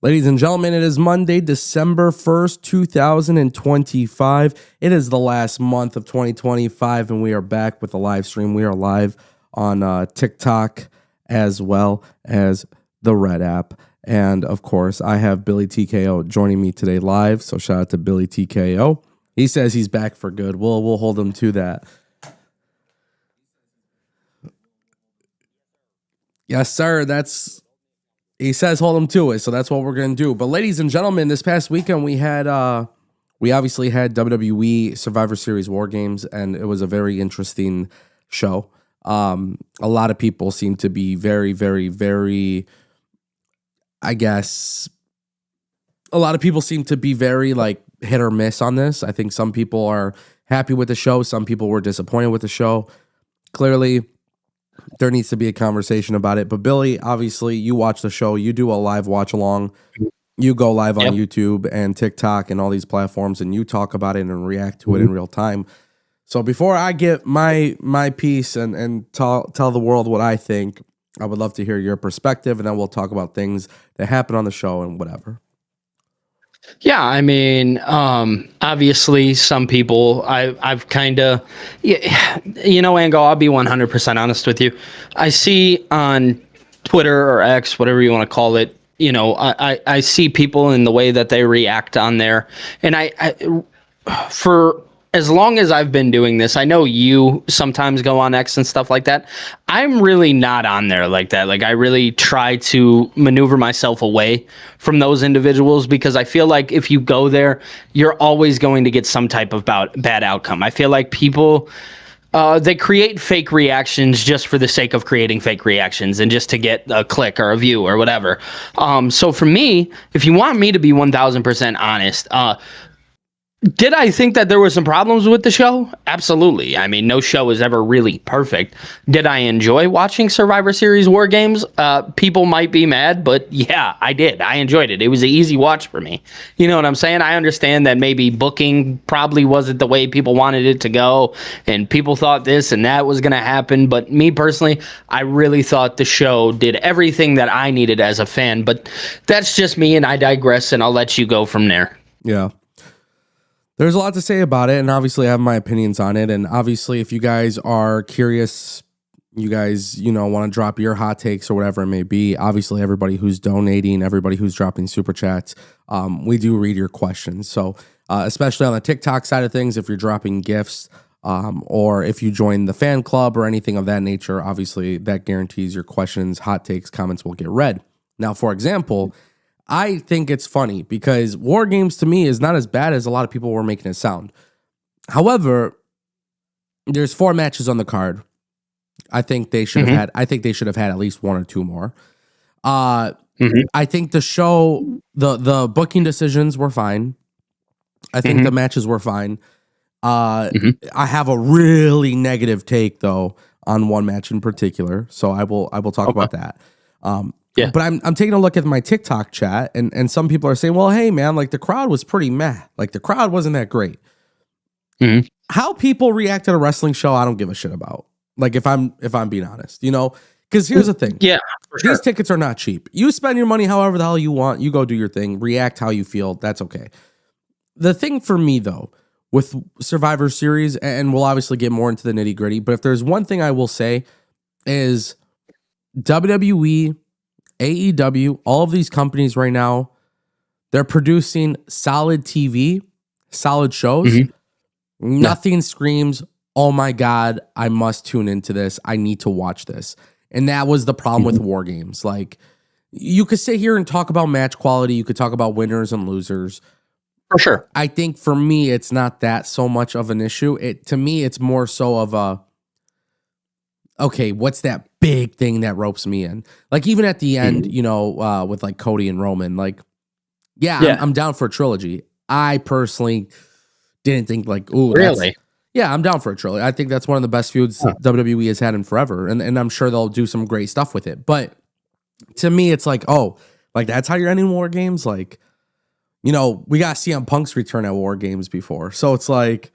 Ladies and gentlemen, it is Monday, December 1st, 2025. It is the last month of 2025, and we are back with a live stream. We are live on TikTok as well as the Red app. And, of course, I have Billy TKO joining me today live, so shout out to Billy TKO. He says he's back for good. We'll hold him to that. Yes, sir, he says hold him to it, so that's what we're going to do. But ladies and gentlemen, this past weekend we obviously had WWE Survivor Series War Games, and it was a very interesting show. A lot of people seem to be very, very, very, I guess, a lot of people seem to be very like hit or miss on this. I think some people are happy with the show. Some people were disappointed with the show. Clearly, there needs to be a conversation about it. But Billy, obviously, you watch the show. You do a live watch along. You go live on YouTube and TikTok and all these platforms, and you talk about it and react to it in real time. So before I get my piece and tell the world what I think, I would love to hear your perspective, and then we'll talk about things that happen on the show and whatever. Yeah, I mean, obviously, some people I've kind of, Ango, I'll be 100% honest with you. I see on Twitter or X, whatever you want to call it, I see people in the way that they react on there. And for as long as I've been doing this, I know you sometimes go on X and stuff like that. I'm really not on there like that. Like, I really try to maneuver myself away from those individuals because I feel like if you go there, you're always going to get some type of bad outcome. I feel like people, they create fake reactions just for the sake of creating fake reactions and just to get a click or a view or whatever. So for me, if you want me to be 1000% honest, did I think that there were some problems with the show? Absolutely. I mean, no show is ever really perfect. Did I enjoy watching Survivor Series War Games? People might be mad, but yeah, I did. I enjoyed it. It was an easy watch for me. You know what I'm saying? I understand that maybe booking probably wasn't the way people wanted it to go, and people thought this and that was going to happen. But me personally, I really thought the show did everything that I needed as a fan. But that's just me, and I digress, and I'll let you go from there. Yeah. There's a lot to say about it, and obviously I have my opinions on it. And obviously, if you guys are curious, you guys, want to drop your hot takes or whatever it may be, obviously everybody who's donating, everybody who's dropping super chats, we do read your questions. So especially on the TikTok side of things, if you're dropping gifts or if you join the fan club or anything of that nature, obviously that guarantees your questions, hot takes, comments will get read. Now, for example, I think it's funny because War Games to me is not as bad as a lot of people were making it sound. However, there's 4 matches on the card. I think they should have had. I think they should have had at least 1 or 2 more. I think the show, the booking decisions were fine. I think the matches were fine. I have a really negative take though on one match in particular, so I will talk about that. Yeah. But I'm taking a look at my TikTok chat, and some people are saying, well, hey, man, like the crowd was pretty meh. Like the crowd wasn't that great. How people react at a wrestling show, I don't give a shit about. Like if I'm being honest, because here's the thing. Yeah, for sure. These tickets are not cheap. You spend your money however the hell you want. You go do your thing. React how you feel. That's okay. The thing for me, though, with Survivor Series, and we'll obviously get more into the nitty gritty, but if there's one thing I will say is WWE, AEW, all of these companies right now, they're producing solid TV, solid shows. Nothing screams, oh my God, I must tune into this. I need to watch this. And that was the problem with War Games. Like, you could sit here and talk about match quality. You could talk about winners and losers. For sure. I think for me, it's not that so much of an issue. To me, it's more so of a, okay, what's that big thing that ropes me in? Like, even at the end, with like Cody and Roman, like, I'm down for a trilogy. I personally didn't think like, ooh, really? I'm down for a trilogy. I think that's one of the best feuds WWE has had in forever. And I'm sure they'll do some great stuff with it. But to me, it's like, oh, like that's how you're ending War Games? Like, we got CM Punk's return at War Games before. So it's like,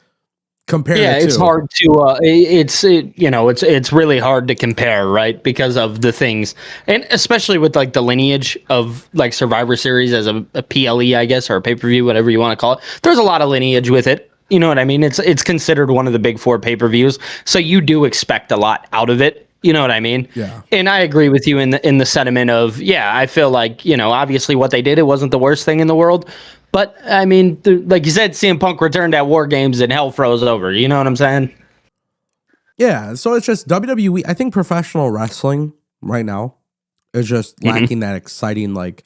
Compare Yeah, the it's two. hard to it's really hard to compare, right? Because of the things, and especially with like the lineage of like Survivor Series as a PLE, I guess, or a pay-per-view, whatever you want to call it. There's a lot of lineage with it. You know what I mean? It's considered one of the big four pay-per-views, so you do expect a lot out of it. You know what I mean? Yeah. And I agree with you in the sentiment of, yeah, I feel like, obviously what they did, it wasn't the worst thing in the world. But I mean, like you said, CM Punk returned at War Games and hell froze over. You know what I'm saying? Yeah. So it's just WWE. I think professional wrestling right now is just lacking that exciting, like,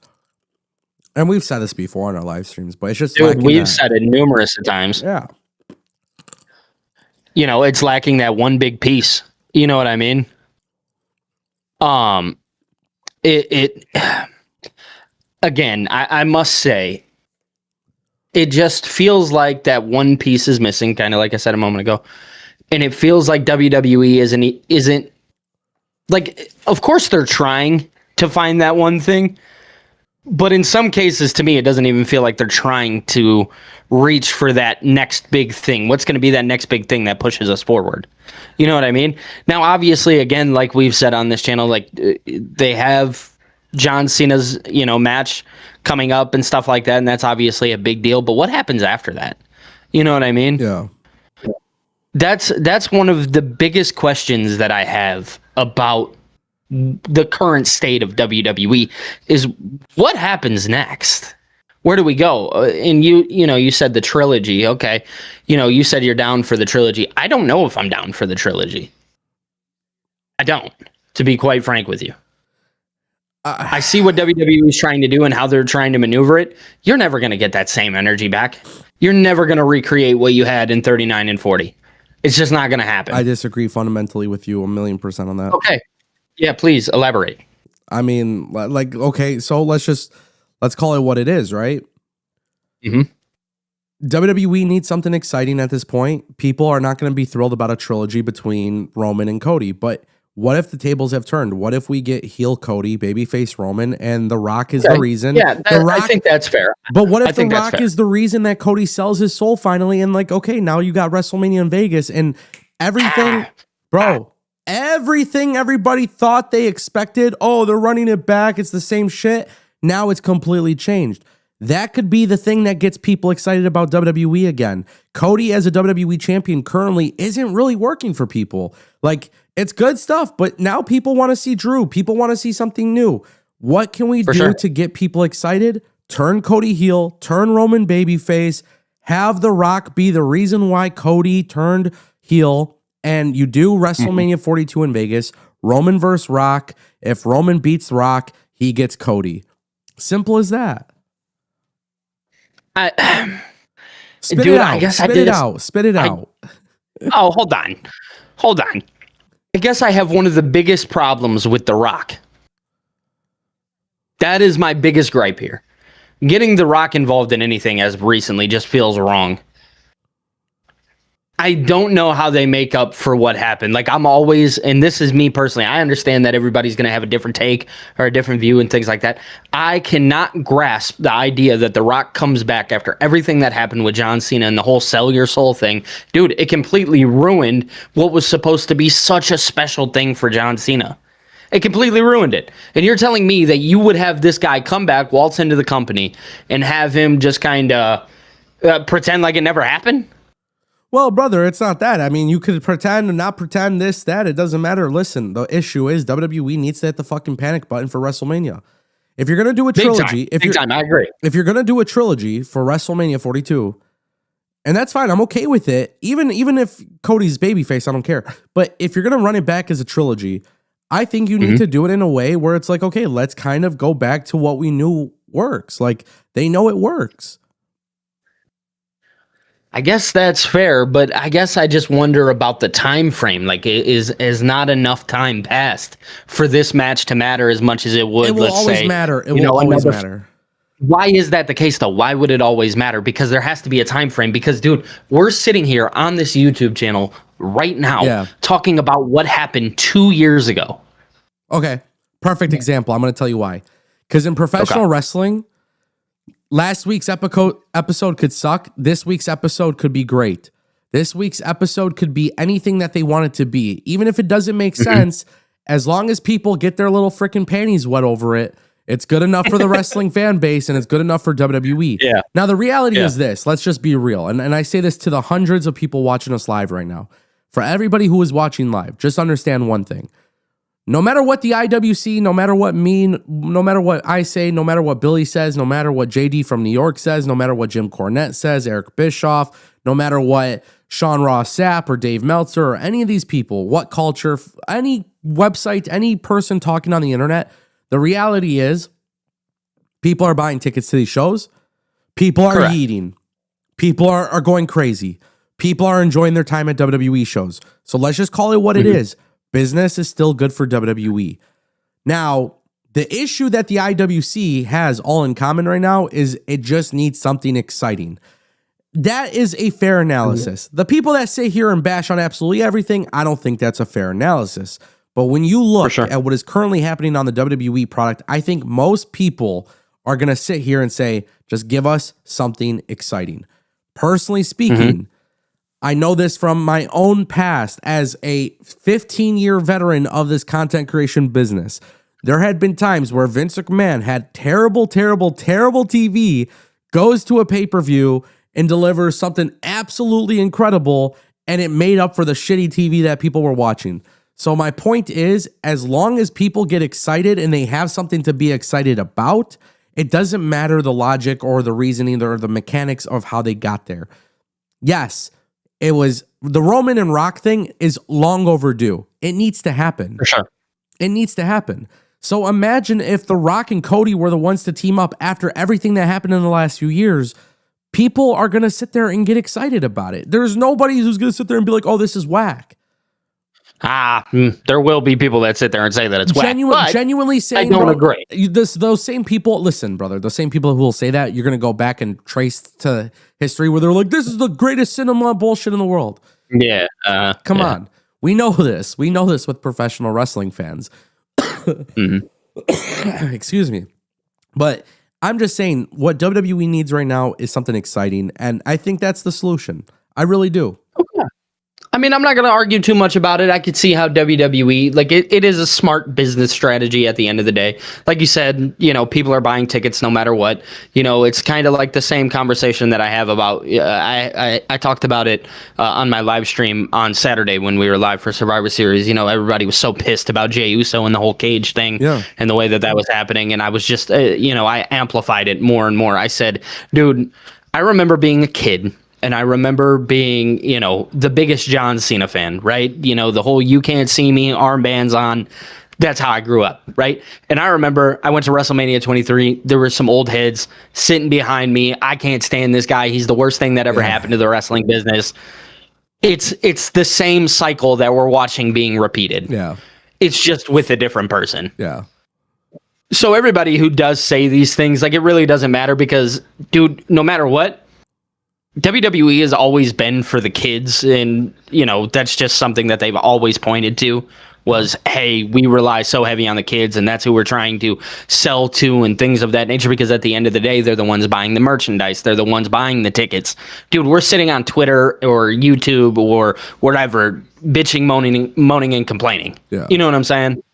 and we've said this before on our live streams, but it's just Dude, lacking we've that. said it numerous times. Yeah. It's lacking that one big piece. You know what I mean? It again, I must say, it just feels like that one piece is missing, kind of like I said a moment ago. And it feels like WWE isn't like, of course they're trying to find that one thing, but in some cases, to me, it doesn't even feel like they're trying to reach for that next big thing. What's going to be that next big thing that pushes us forward? You know what I mean? Now, obviously, again, like we've said on this channel, like they have John Cena's, match coming up and stuff like that, and that's obviously a big deal. But what happens after that? You know what I mean? Yeah. That's one of the biggest questions that I have about the current state of WWE is what happens next? Where do we go? And you said the trilogy. Okay. You said you're down for the trilogy. I don't know if I'm down for the trilogy. I don't, to be quite frank with you. I see what WWE is trying to do and how they're trying to maneuver it. You're never going to get that same energy back. You're never going to recreate what you had in 39 and 40. It's just not going to happen. I disagree fundamentally with you 1,000,000% on that. Okay. Yeah, please elaborate. I mean, like, okay, so let's call it what it is, right? Mm-hmm. WWE needs something exciting at this point. People are not going to be thrilled about a trilogy between Roman and Cody, but what if the tables have turned? What if we get heel Cody, babyface Roman, and The Rock is the reason? Yeah, I think that's fair. But what if The Rock is the reason that Cody sells his soul finally? And like, okay, now you got WrestleMania in Vegas and everything, everything everybody thought they expected. Oh, they're running it back. It's the same shit. Now it's completely changed. That could be the thing that gets people excited about WWE again. Cody as a WWE champion currently isn't really working for people. Like, it's good stuff, but now people want to see Drew. People want to see something new. What can we do to get people excited? Turn Cody heel, turn Roman babyface, have The Rock be the reason why Cody turned heel, and you do WrestleMania 42 in Vegas, Roman versus Rock. If Roman beats The Rock, he gets Cody. Simple as that. Spit it out. Oh, hold on. I guess I have one of the biggest problems with The Rock. That is my biggest gripe here. Getting The Rock involved in anything as recently just feels wrong. I don't know how they make up for what happened. Like, I'm always, and this is me personally, I understand that everybody's going to have a different take or a different view and things like that. I cannot grasp the idea that The Rock comes back after everything that happened with John Cena and the whole sell your soul thing. Dude, it completely ruined what was supposed to be such a special thing for John Cena. It completely ruined it. And you're telling me that you would have this guy come back, waltz into the company, and have him just kind of pretend like it never happened? Well, brother, it's not that. I mean, you could pretend and not pretend this, that. It doesn't matter. Listen, the issue is WWE needs to hit the fucking panic button for WrestleMania. If you're going to do a trilogy, I agree. If you're going to do a trilogy for WrestleMania 42, and that's fine, I'm okay with it. Even if Cody's babyface, I don't care. But if you're going to run it back as a trilogy, I think you need to do it in a way where it's like, okay, let's kind of go back to what we knew works. Like, they know it works. I guess that's fair, but I guess I just wonder about the time frame. Like, is not enough time passed for this match to matter as much as it would? It will always matter. It will always matter. Why is that the case, though? Why would it always matter? Because there has to be a time frame. Because, dude, we're sitting here on this YouTube channel right now talking about what happened 2 years ago. Okay, perfect example. I'm going to tell you why. Because in professional wrestling, last week's episode could suck. This week's episode could be great. This week's episode could be anything that they want it to be. Even if it doesn't make sense, as long as people get their little freaking panties wet over it, it's good enough for the wrestling fan base and it's good enough for WWE. Yeah. Now, the reality is this. Let's just be real. And I say this to the hundreds of people watching us live right now. For everybody who is watching live, just understand one thing. No matter what the IWC, no matter what no matter what I say, no matter what Billy says, no matter what JD from New York says, no matter what Jim Cornette says, Eric Bischoff, no matter what Sean Ross Sapp or Dave Meltzer or any of these people, what culture, any website, any person talking on the internet, the reality is people are buying tickets to these shows. People are eating. People are going crazy. People are enjoying their time at WWE shows. So let's just call it what it is. Business is still good for WWE. Now, the issue that the IWC has all in common right now is it just needs something exciting. That is a fair analysis. The people that sit here and bash on absolutely everything, I don't think that's a fair analysis. But when you look at what is currently happening on the WWE product, I think most people are going to sit here and say, just give us something exciting. Personally speaking, I know this from my own past as a 15-year veteran of this content creation business. There had been times where Vince McMahon had terrible TV, goes to a pay-per-view and delivers something absolutely incredible, and it made up for the shitty TV that people were watching. So my point is, as long as people get excited and they have something to be excited about, it doesn't matter the logic or the reasoning or the mechanics of how they got there. Yes, it was the Roman and Rock thing is long overdue. It needs to happen. For sure. It needs to happen. So imagine if The Rock and Cody were the ones to team up after everything that happened in the last few years. People are going to sit there and get excited about it. There's nobody who's going to sit there and be like, oh, this is whack. There will be people that sit there and say that it's whack. Genuinely saying, I don't agree. Those same people, listen, brother, those same people who will say that, you're going to go back and trace to history where they're like, this is the greatest cinema bullshit in the world. Yeah. Come on. We know this. We know this with professional wrestling fans. Excuse me. But I'm just saying what WWE needs right now is something exciting. And I think that's the solution. I really do. Okay. I mean, I'm not going to argue too much about it. I could see how WWE, like it is a smart business strategy at the end of the day. Like you said, people are buying tickets no matter what. It's kind of like the same conversation that I have about, I talked about it on my live stream on Saturday when we were live for Survivor Series. Everybody was so pissed about Jey Uso and the whole cage thing and the way that was happening. And I was just, I amplified it more and more. I said, dude, I remember being a kid. And I remember being, the biggest John Cena fan, right? The whole "you can't see me" armbands on. That's how I grew up, right? And I remember I went to WrestleMania 23. There were some old heads sitting behind me. I can't stand this guy. He's the worst thing that ever happened to the wrestling business. It's the same cycle that we're watching being repeated. Yeah. It's just with a different person. Yeah. So everybody who does say these things, like, it really doesn't matter because, dude, no matter what, WWE has always been for the kids, and that's just something that they've always pointed to was, hey, we rely so heavy on the kids, and that's who we're trying to sell to and things of that nature, because at the end of the day, they're the ones buying the merchandise. They're the ones buying the tickets. Dude, we're sitting on Twitter or YouTube or whatever, bitching, moaning and complaining. Yeah. You know what I'm saying?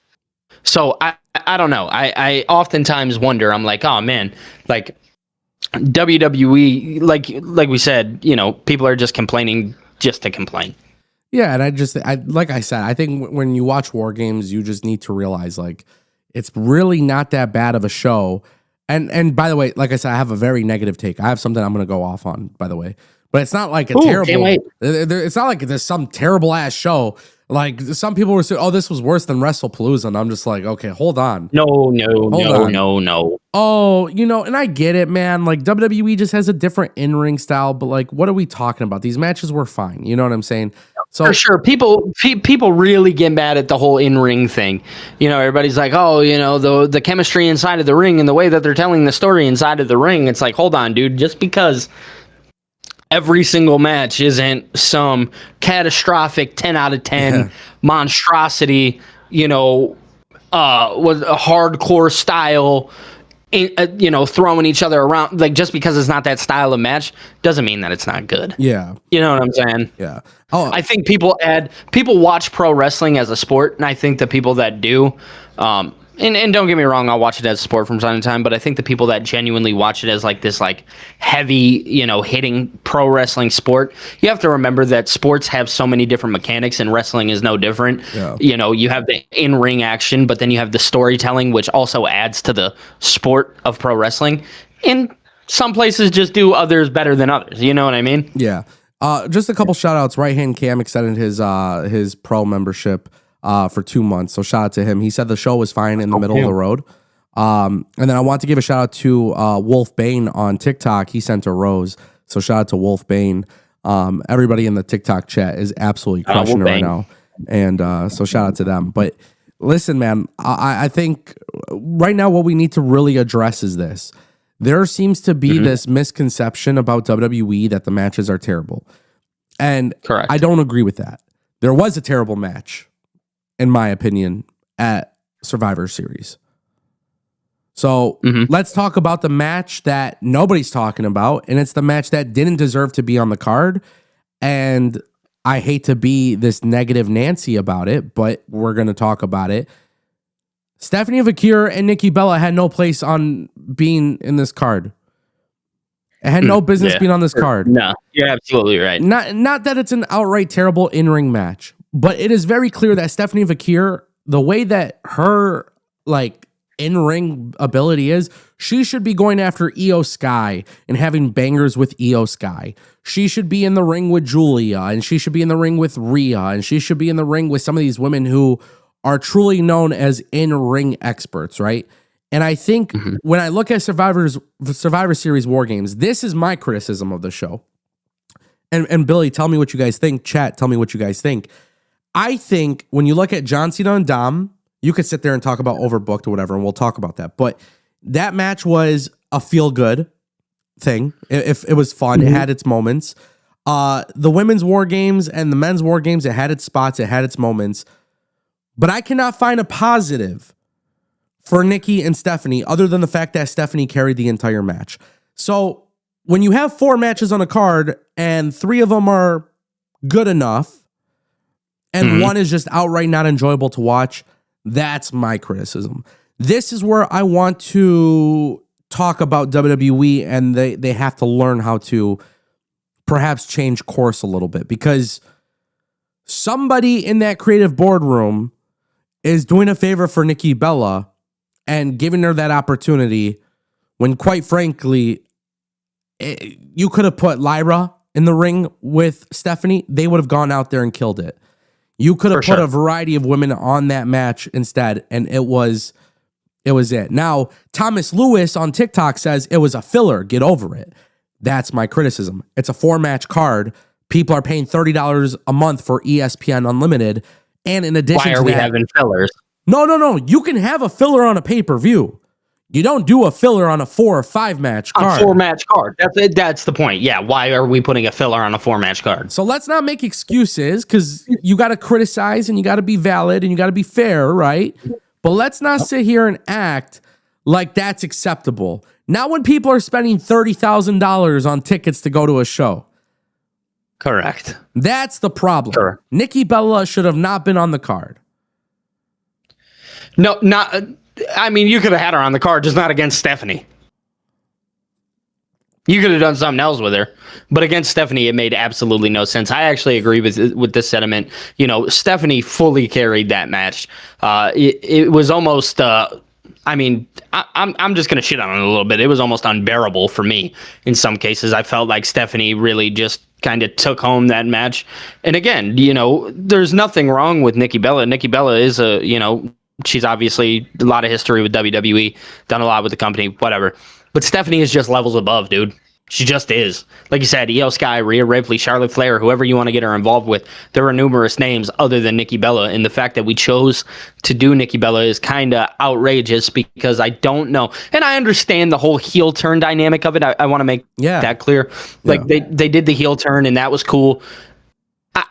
So I don't know. I oftentimes wonder, I'm like, oh man, like, WWE, like we said, people are just complaining just to complain. Yeah, and like I said, I think when you watch War Games, you just need to realize, like, it's really not that bad of a show. And by the way, like I said, I have a very negative take. I have something I'm going to go off on, by the way. But it's not like terrible. Can't wait. It's not like there's some terrible ass show. Like, some people were saying, oh, this was worse than WrestlePalooza. And I'm just like, okay, hold on. No. Oh, and I get it, man. Like, WWE just has a different in-ring style. But, like, what are we talking about? These matches were fine. You know what I'm saying? So, for sure. People really get mad at the whole in-ring thing. Everybody's like, oh, the chemistry inside of the ring and the way that they're telling the story inside of the ring. It's like, hold on, dude. Just because every single match isn't some catastrophic 10 out of 10 monstrosity, with a hardcore style, throwing each other around. Like, just because it's not that style of match doesn't mean that it's not good. Yeah. You know what I'm saying? Yeah. Oh, I think people watch pro wrestling as a sport, and I think the people that do, and don't get me wrong, I'll watch it as a sport from time to time, but I think the people that genuinely watch it as like this like heavy, hitting pro wrestling sport, you have to remember that sports have so many different mechanics, and wrestling is no different. Yeah. You have the in-ring action, but then you have the storytelling, which also adds to the sport of pro wrestling. And some places just do others better than others. You know what I mean? yeah. Just a couple shout outs. Right Hand Cam extended his pro membership for 2 months. So shout out to him. He said the show was fine in the middle of the road. And then I want to give a shout out to Wolf Bane on TikTok. He sent a rose. So shout out to Wolf Bane. Everybody in the TikTok chat is absolutely crushing it right now. And so shout out to them. But listen, man, I think right now what we need to really address is this. There seems to be this misconception about WWE that the matches are terrible. And correct. I don't agree with that. There was a terrible match, in my opinion, at Survivor Series. So let's talk about the match that nobody's talking about, and it's the match that didn't deserve to be on the card. And I hate to be this negative Nancy about it, but we're going to talk about it. Stephanie Vakir and Nikki Bella had no place on being in this card. It had no business being on this card. No, you're absolutely right. Not that it's an outright terrible in-ring match, but it is very clear that Stephanie Vakir, the way that her like in-ring ability is, she should be going after Io Sky and having bangers with Io Sky. She should be in the ring with Julia, and she should be in the ring with Rhea, and she should be in the ring with some of these women who are truly known as in-ring experts, right? And I think when I look at Survivor Series War Games, this is my criticism of the show. And Billy, tell me what you guys think. Chat, tell me what you guys think. I think when you look at John Cena and Dom, you could sit there and talk about overbooked or whatever, and we'll talk about that. But that match was a feel-good thing. It was fun. It had its moments. The women's War Games and the men's War Games, it had its spots. It had its moments. But I cannot find a positive for Nikki and Stephanie other than the fact that Stephanie carried the entire match. So when you have 4 matches on a card and 3 of them are good enough and one is just outright not enjoyable to watch, that's my criticism. This is where I want to talk about WWE, and they have to learn how to perhaps change course a little bit, because somebody in that creative boardroom is doing a favor for Nikki Bella and giving her that opportunity when, quite frankly, you could have put Lyra in the ring with Stephanie. They would have gone out there and killed it. You could have put a variety of women on that match instead, and it was it. Now, Thomas Lewis on TikTok says it was a filler. Get over it. That's my criticism. It's a 4-match card. People are paying $30 a month for ESPN Unlimited. And in addition to that, why are we having fillers? No. You can have a filler on a pay-per-view. You don't do a filler on a 4 or 5-match card. A 4-match card. That's the point. Yeah. Why are we putting a filler on a 4-match card? So let's not make excuses, because you got to criticize and you got to be valid and you got to be fair, right? But let's not sit here and act like that's acceptable. Not when people are spending $30,000 on tickets to go to a show. Correct. That's the problem. Sure. Nikki Bella should have not been on the card. No, not. I mean, you could have had her on the card, just not against Stephanie. You could have done something else with her, but against Stephanie, it made absolutely no sense. I actually agree with this sentiment. Stephanie fully carried that match. It was almost. I mean, I'm just gonna shit on it a little bit. It was almost unbearable for me in some cases. I felt like Stephanie really just kind of took home that match. And again, there's nothing wrong with Nikki Bella. Nikki Bella is she's obviously a lot of history with WWE, done a lot with the company, whatever. But Stephanie is just levels above, dude. She just is. Like you said, Io Sky, Rhea Ripley, Charlotte Flair, whoever you want to get her involved with, there are numerous names other than Nikki Bella. And the fact that we chose to do Nikki Bella is kind of outrageous, because I don't know. And I understand the whole heel turn dynamic of it. I want to make that clear. Like they did the heel turn and that was cool.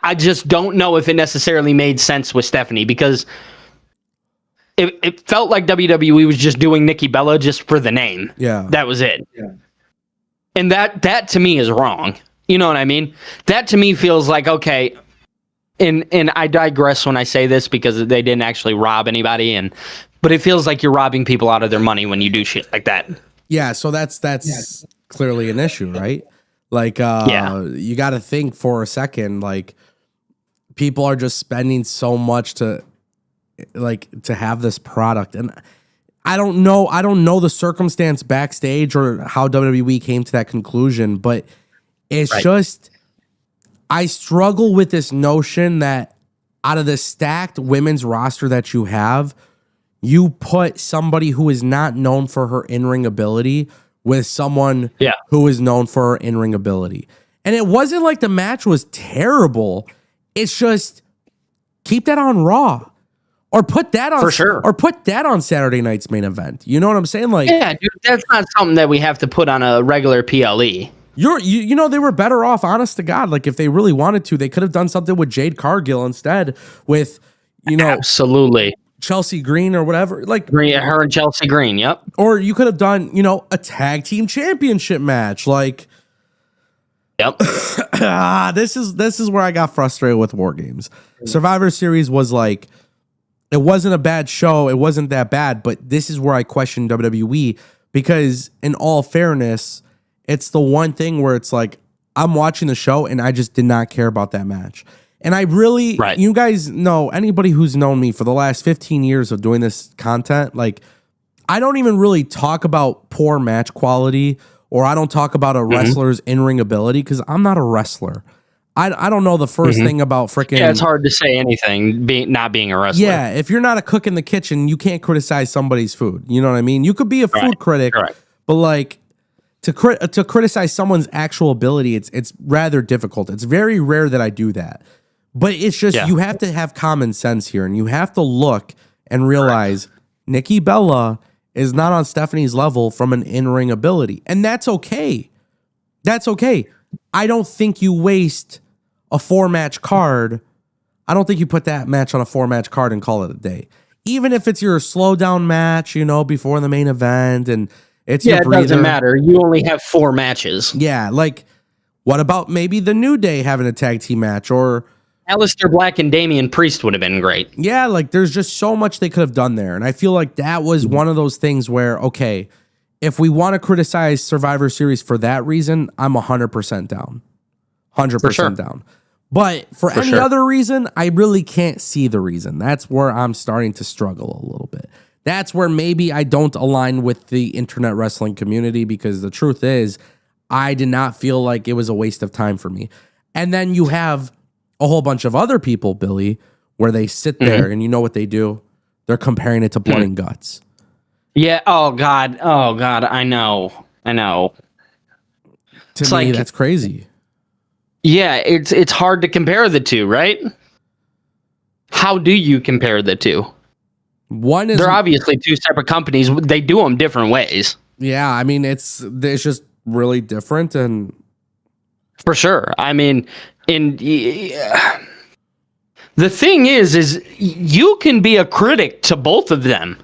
I just don't know if it necessarily made sense with Stephanie, because it felt like WWE was just doing Nikki Bella just for the name. Yeah. That was it. Yeah. And that to me is wrong. You know what I mean? That to me feels like, okay, and I digress when I say this because they didn't actually rob anybody, but it feels like you're robbing people out of their money when you do shit like that. Yeah, so that's clearly an issue, right? Like, you got to think for a second, like, people are just spending so much to have this product, and I don't know the circumstance backstage or how WWE came to that conclusion, but it's just, I struggle with this notion that out of the stacked women's roster that you have, you put somebody who is not known for her in-ring ability with someone who is known for her in-ring ability. And it wasn't like the match was terrible. It's just, keep that on Raw. Or put that on, for sure. Or put that on Saturday night's main event. You know what I'm saying? Like, yeah, dude, that's not something that we have to put on a regular PLE. You know, they were better off, honest to God. Like, if they really wanted to, they could have done something with Jade Cargill instead, with, you know, absolutely, Chelsea Green or whatever. Like, her and Chelsea Green, yep. Or you could have done, you know, a tag team championship match. Like, yep. This is where I got frustrated with War Games. Survivor Series was like, it wasn't a bad show. It wasn't that bad, but this is where I question WWE, because in all fairness, it's the one thing where it's like, I'm watching the show and I just did not care about that match. And I really, you guys know, anybody who's known me for the last 15 years of doing this content, like, I don't even really talk about poor match quality, or I don't talk about a wrestler's in-ring ability, because I'm not a wrestler. I don't know the first thing about freaking... Yeah, it's hard to say anything not being a wrestler. Yeah, if you're not a cook in the kitchen, you can't criticize somebody's food. You know what I mean? You could be a food critic, but like, to criticize someone's actual ability, it's rather difficult. It's very rare that I do that. But it's just, you have to have common sense here, and you have to look and realize Nikki Bella is not on Stephanie's level from an in-ring ability. And that's okay. That's okay. I don't think you waste a 4-match card. I don't think you put that match on a 4-match card and call it a day. Even if it's your slow down match, you know, before the main event, and it's your breather. It doesn't matter. You only have 4 matches. Yeah, like, what about maybe the New Day having a tag team match, or Aleister Black and Damian Priest would have been great. Yeah, like, there's just so much they could have done there. And I feel like that was one of those things where, okay, if we want to criticize Survivor Series for that reason, I'm 100% down. 100% down. But for any other reason, I really can't see the reason. That's where I'm starting to struggle a little bit. That's where maybe I don't align with the internet wrestling community, because the truth is, I did not feel like it was a waste of time for me. And then you have a whole bunch of other people, Billy, where they sit there and you know what they do? They're comparing it to Blood and Guts. Yeah. Oh God. I know. To me, like, that's crazy. Yeah, it's hard to compare the two, right? How do you compare the two? They're obviously two separate companies. They do them different ways. Yeah, I mean, it's just really different, and for sure. I mean, the thing is you can be a critic to both of them.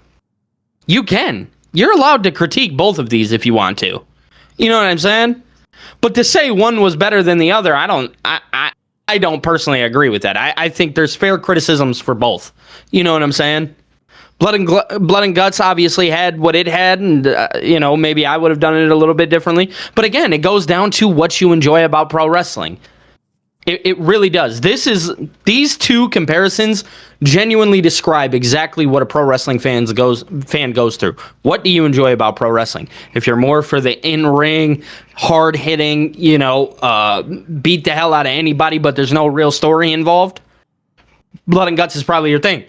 You can. You're allowed to critique both of these if you want to. You know what I'm saying? But to say one was better than the other, I don't personally agree with that. I think there's fair criticisms for both. You know what I'm saying? Blood and Guts obviously had what it had, and you know, maybe I would have done it a little bit differently. But again, it goes down to what you enjoy about pro wrestling. It really does. These two comparisons genuinely describe exactly what a pro wrestling fan goes through. What do you enjoy about pro wrestling? If you're more for the in-ring, hard-hitting, you know, beat the hell out of anybody, but there's no real story involved, Blood and Guts is probably your thing.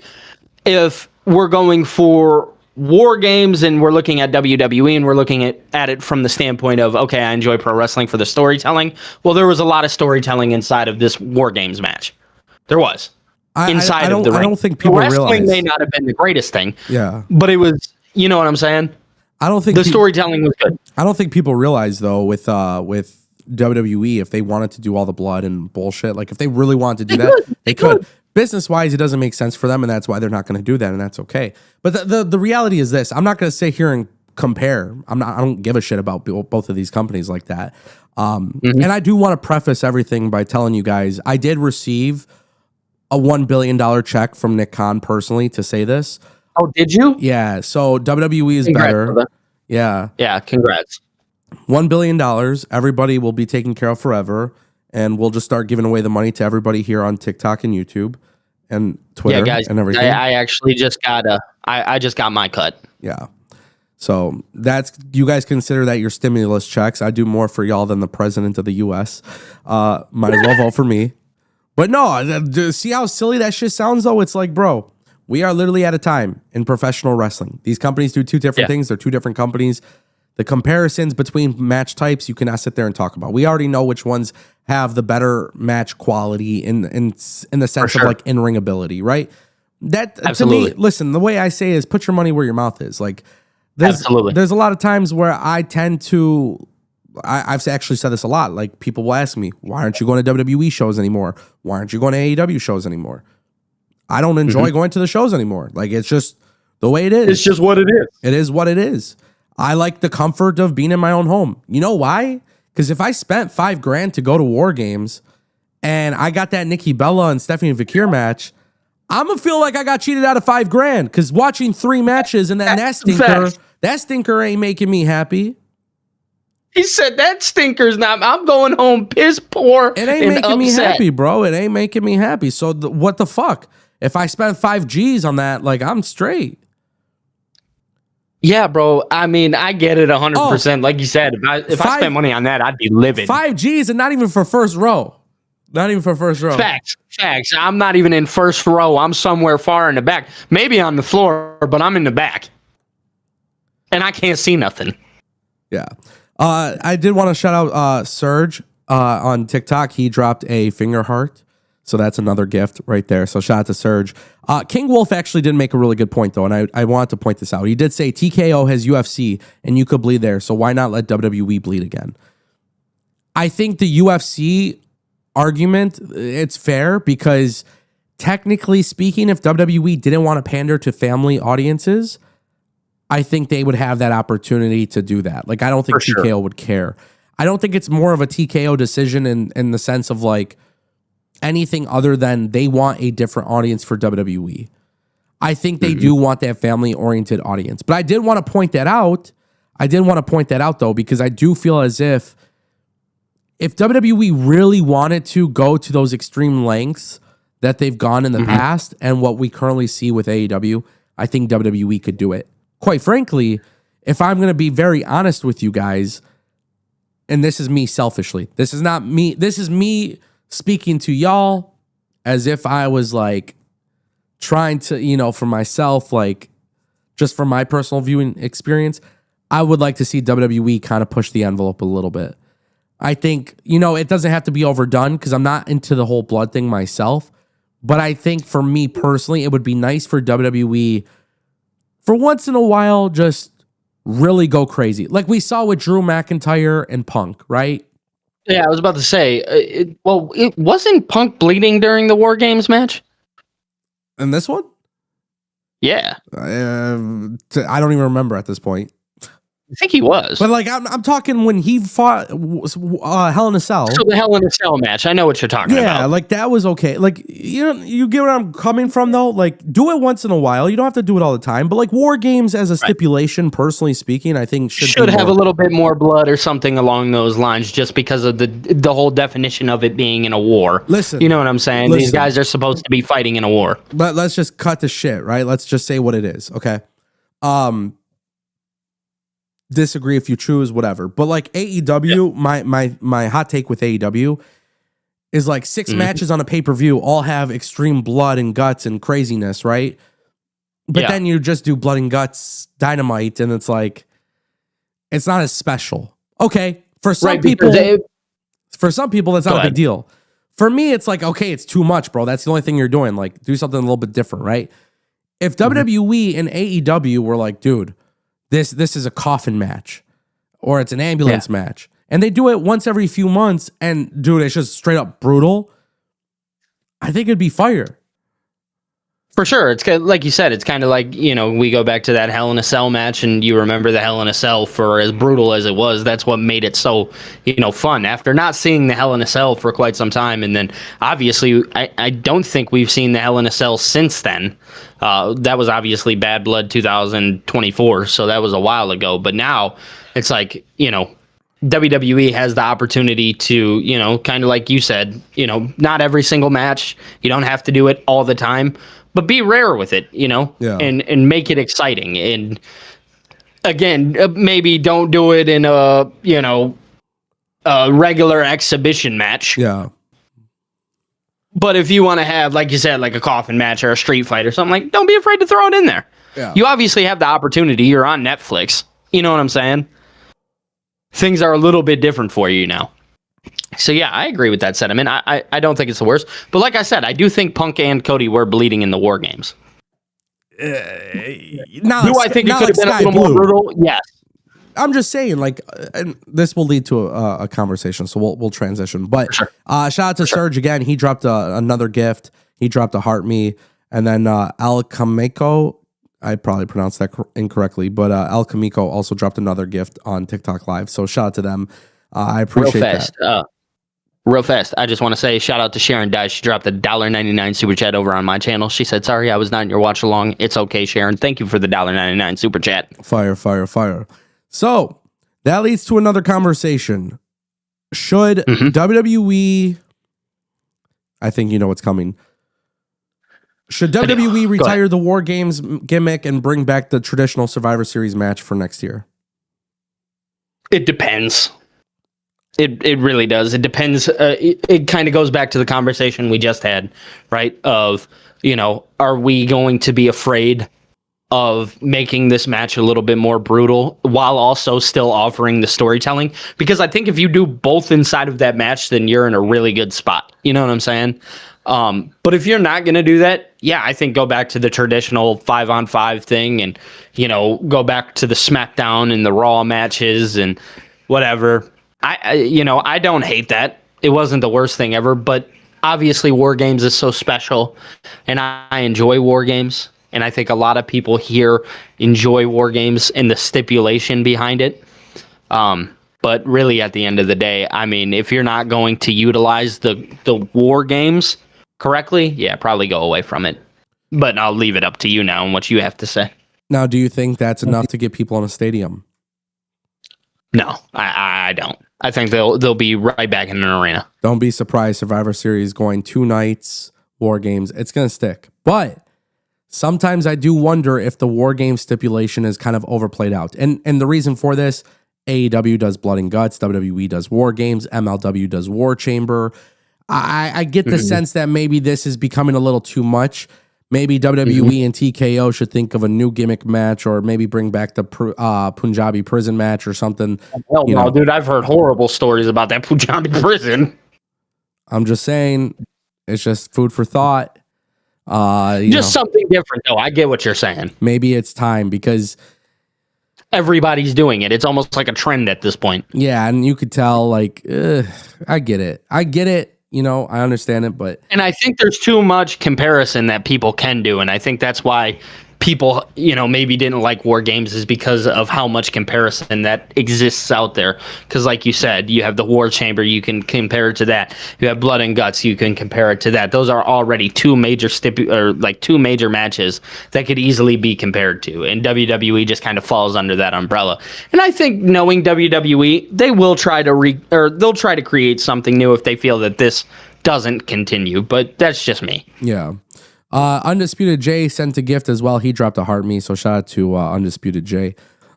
If we're going for War Games and we're looking at WWE and we're looking at it from the standpoint of, okay, I enjoy pro wrestling for the storytelling. Well, there was a lot of storytelling inside of this War Games match. There was. Inside of the ring. I don't think people realize. Wrestling may not have been the greatest thing. Yeah. But it was, you know what I'm saying? I don't think the storytelling was good. I don't think people realize, though, with WWE, if they wanted to do all the blood and bullshit, like, if they really wanted to do that, they could. business wise, it doesn't make sense for them, and that's why they're not going to do that, and that's okay. But the reality is this: I'm not going to sit here and compare. I don't give a shit about both of these companies like that. And I do want to preface everything by telling you guys, I did receive a $1 billion check from Nick Khan personally to say this. Oh, did you? Yeah. So WWE is better. Brother. Yeah. Yeah. Congrats. $1 billion. Everybody will be taken care of forever. And we'll just start giving away the money to everybody here on TikTok and YouTube and Twitter and everything. I actually just got I just got my cut. Yeah. So you guys consider that your stimulus checks. I do more for y'all than the president of the U.S. Might as well vote for me. But no, see how silly that shit sounds though? It's like, bro, we are literally at a time in professional wrestling. These companies do two different things. They're two different companies. The comparisons between match types, you cannot sit there and talk about. We already know which ones have the better match quality in the sense of like in-ring ability, right? That Absolutely. To me, listen, the way I say is put your money where your mouth is. Like there's a lot of times where I tend to I've actually said this a lot. Like people will ask me, why aren't you going to WWE shows anymore? Why aren't you going to AEW shows anymore? I don't enjoy going to the shows anymore. Like it's just the way it is. It's just what it is. It is what it is. I like the comfort of being in my own home. You know why? Because if I spent $5,000 to go to War Games and I got that Nikki Bella and Stephanie Vakir match, I'm gonna feel like I got cheated out of $5,000 because watching 3 matches and then that stinker ain't making me happy. He said that stinker's not. I'm going home piss poor. It ain't making me happy, bro. It ain't making me happy. So what the fuck? If I spent 5 G's on that, like I'm straight. Yeah, bro. I mean, I get it 100%. Like you said, if I spent money on that, I'd be livid. 5 G's and not even for first row. Not even for first row. Facts. I'm not even in first row. I'm somewhere far in the back. Maybe on the floor, but I'm in the back. And I can't see nothing. Yeah. I did want to shout out Serge on TikTok. He dropped a finger heart. So that's another gift right there. So shout out to Serge. King Wolf actually did make a really good point, though, and I wanted to point this out. He did say TKO has UFC, and you could bleed there, so why not let WWE bleed again? I think the UFC argument, it's fair, because technically speaking, if WWE didn't want to pander to family audiences, I think they would have that opportunity to do that. Like, I don't think TKO would care. I don't think it's more of a TKO decision in the sense of, like, anything other than they want a different audience for WWE. I think they do want that family-oriented audience. But I did want to point that out. Though, because I do feel as if WWE really wanted to go to those extreme lengths that they've gone in the past and what we currently see with AEW, I think WWE could do it. Quite frankly, if I'm going to be very honest with you guys, and this is me selfishly, this is not me, this is me speaking to y'all as if I was like trying to, for myself, like just from my personal viewing experience, I would like to see WWE kind of push the envelope a little bit. I think, it doesn't have to be overdone because I'm not into the whole blood thing myself. But I think for me personally, it would be nice for WWE for once in a while, just really go crazy. Like we saw with Drew McIntyre and Punk, right? Yeah, I was about to say, it wasn't Punk bleeding during the War Games match? And this one? Yeah. I don't even remember at this point. I think he was. But like I'm talking when he fought Hell in a Cell. So the Hell in a Cell match, I know what you're talking about. Yeah, like that was okay. Like you get where I'm coming from though. Like do it once in a while. You don't have to do it all the time. But like War Games as a stipulation, personally speaking, I think should have a little bit more blood or something along those lines, just because of the whole definition of it being in a war. Listen, you know what I'm saying? These guys are supposed to be fighting in a war. But let's just cut the shit, right? Let's just say what it is, okay? Disagree if you choose, whatever. But like AEW, my hot take with AEW is like 6 matches on a pay-per-view all have extreme blood and guts and craziness, right? But then you just do blood and guts Dynamite and it's like it's not as special. Okay, for some people that's not a big deal. For me, it's like, okay, it's too much, bro. That's the only thing you're doing. Like do something a little bit different, right? If WWE and AEW were like, dude, This is a coffin match or it's an ambulance match. And they do it once every few months and dude, it's just straight up brutal. I think it'd be fire. For sure. It's like you said, it's kind of like, we go back to that Hell in a Cell match and you remember the Hell in a Cell for as brutal as it was. That's what made it so, fun. After not seeing the Hell in a Cell for quite some time. And then obviously, I don't think we've seen the Hell in a Cell since then. That was obviously Bad Blood 2024. So that was a while ago. But now it's like, WWE has the opportunity to, kind of like you said, not every single match. You don't have to do it all the time. But be rare with it, Yeah. and make it exciting. And again, maybe don't do it in a regular exhibition match. Yeah. But if you want to have, like you said, like a coffin match or a street fight or something, like, don't be afraid to throw it in there. Yeah. You obviously have the opportunity. You're on Netflix. You know what I'm saying? Things are a little bit different for you now. So, yeah, I agree with that sentiment. I don't think it's the worst. But like I said, I do think Punk and Cody were bleeding in the War Games. Do I think it could have been a little more brutal? Yes. I'm just saying, like, and this will lead to a conversation, so we'll transition. But sure. Shout out to Serge again. He dropped another gift. He dropped a heart me. And then Al Kameko, I probably pronounced that incorrectly, but Al Kamiko also dropped another gift on TikTok Live. So shout out to them. I appreciate that. Real fast, I just want to say shout out to Sharon Dice. She dropped a $1.99 super chat over on my channel. She said, "Sorry, I was not in your watch along. It's okay, Sharon. Thank you for the $1.99 super chat." Fire, fire, fire. So that leads to another conversation. Should WWE, I think you know what's coming. Should WWE retire the War Games gimmick and bring back the traditional Survivor Series match for next year? It depends. It really does. It depends. It kind of goes back to the conversation we just had, right? Of, are we going to be afraid of making this match a little bit more brutal while also still offering the storytelling? Because I think if you do both inside of that match, then you're in a really good spot. You know what I'm saying? But if you're not going to do that, yeah, I think go back to the traditional 5-on-5 thing and, go back to the SmackDown and the Raw matches and whatever. I don't hate that. It wasn't the worst thing ever, but obviously War Games is so special and I enjoy War Games. And I think a lot of people here enjoy War Games and the stipulation behind it. But really at the end of the day, I mean, if you're not going to utilize the War Games correctly, yeah, probably go away from it. But I'll leave it up to you now and what you have to say. Now, do you think that's enough to get people in a stadium? No, I don't. I think they'll be right back in an arena. Don't be surprised. Survivor Series going 2 nights, War Games. It's going to stick. But sometimes I do wonder if the War Games stipulation is kind of overplayed out. And the reason for this, AEW does Blood and Guts, WWE does War Games, MLW does War Chamber. I get the sense that maybe this is becoming a little too much. Maybe WWE and TKO should think of a new gimmick match, or maybe bring back the Punjabi prison match or something. Hell no, dude, I've heard horrible stories about that Punjabi prison. I'm just saying, it's just food for thought. Something different, though. I get what you're saying. Maybe it's time because everybody's doing it. It's almost like a trend at this point. Yeah, and you could tell, like, I get it. I understand it, but... And I think there's too much comparison that people can do, and I think that's why people, maybe didn't like War Games, is because of how much comparison that exists out there. Because like you said, you have the War Chamber, you can compare it to that. You have Blood and Guts, you can compare it to that. Those are already two major matches that could easily be compared to, and WWE just kind of falls under that umbrella. And I think, knowing WWE, they will try to they'll try to create something new if they feel that this doesn't continue, but that's just me. Yeah. Undisputed J sent a gift as well. He dropped a heart me, so shout out to Undisputed J.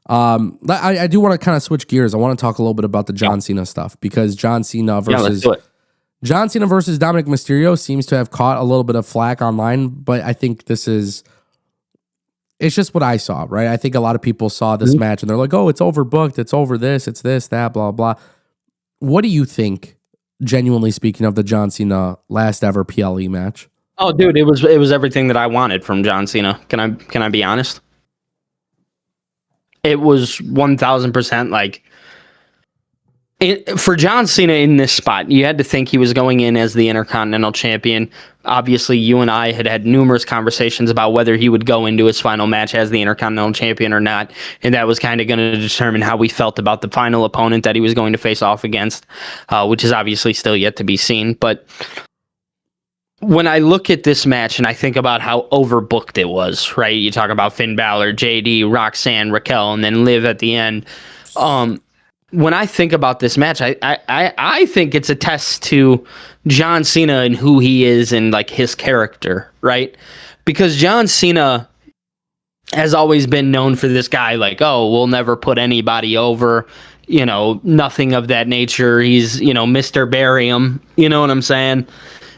I do want to kind of switch gears. I want to talk a little bit about the John Cena stuff, because John Cena versus Dominic Mysterio seems to have caught a little bit of flack online, but I think it's just what I saw, right? I think a lot of people saw this match and they're like, oh, it's overbooked, it's over this, it's this, that, blah, blah. What do you think, genuinely speaking, of the John Cena last ever PLE match? Oh, dude, it was everything that I wanted from John Cena. Can I be honest? It was 1000% like For John Cena in this spot, you had to think he was going in as the Intercontinental Champion. Obviously, you and I had numerous conversations about whether he would go into his final match as the Intercontinental Champion or not, and that was kind of going to determine how we felt about the final opponent that he was going to face off against, which is obviously still yet to be seen. But when I look at this match and I think about how overbooked it was, right? You talk about Finn Balor, JD, Roxanne, Raquel, and then Liv at the end. When I think about this match, I think it's a test to John Cena and who he is and like his character, right? Because John Cena has always been known for this guy, like, oh, we'll never put anybody over, nothing of that nature. He's, Mr. Barium, you know what I'm saying?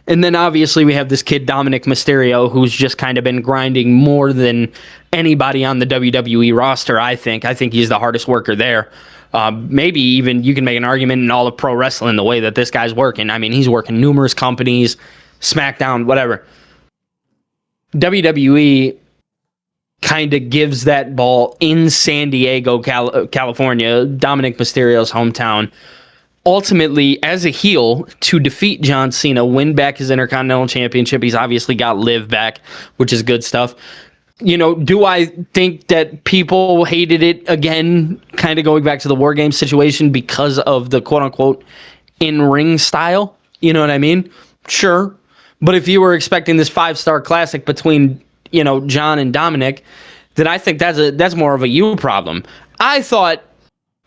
And then obviously we have this kid, Dominic Mysterio, who's just kind of been grinding more than anybody on the WWE roster, I think. I think he's the hardest worker there. Maybe even you can make an argument in all of pro wrestling the way that this guy's working. I mean, he's working numerous companies, SmackDown, whatever. WWE kind of gives that ball in San Diego, California, Dominic Mysterio's hometown, ultimately as a heel to defeat John Cena, win back his Intercontinental Championship. He's obviously got Liv back, which is good stuff. Do I think that people hated it again, kind of going back to the War Games situation because of the quote-unquote in-ring style? You know what I mean? Sure. But if you were expecting this 5-star classic between, John and Dominic, then I think that's more of a you problem. I thought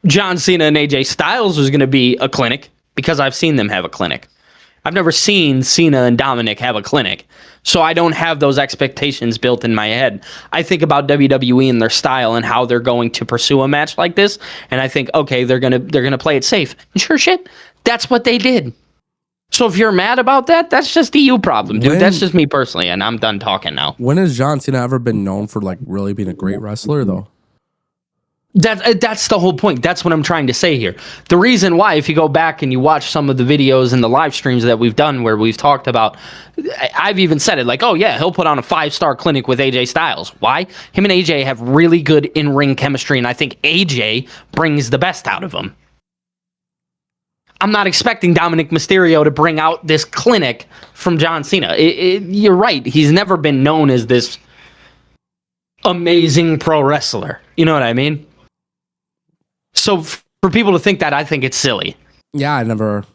John Cena and AJ Styles was going to be a clinic because I've seen them have a clinic. I've never seen Cena and Dominic have a clinic, so I don't have those expectations built in my head. I think about WWE and their style and how they're going to pursue a match like this, and I think, okay, they're gonna play it safe. And sure shit, that's what they did. So if you're mad about that, that's just a you problem, dude. That's just me personally, and I'm done talking now. When has John Cena ever been known for like really being a great wrestler, though? That's the whole point. That's what I'm trying to say here. The reason why, if you go back and you watch some of the videos and the live streams that we've done where we've talked about, I've even said it like, oh yeah, he'll put on a 5-star clinic with AJ Styles. Why? Him and AJ have really good in-ring chemistry, and I think AJ brings the best out of him. I'm not expecting Dominic Mysterio to bring out this clinic from John Cena. You're right. He's never been known as this amazing pro wrestler. You know what I mean? So for people to think that, I think it's silly. Yeah, I never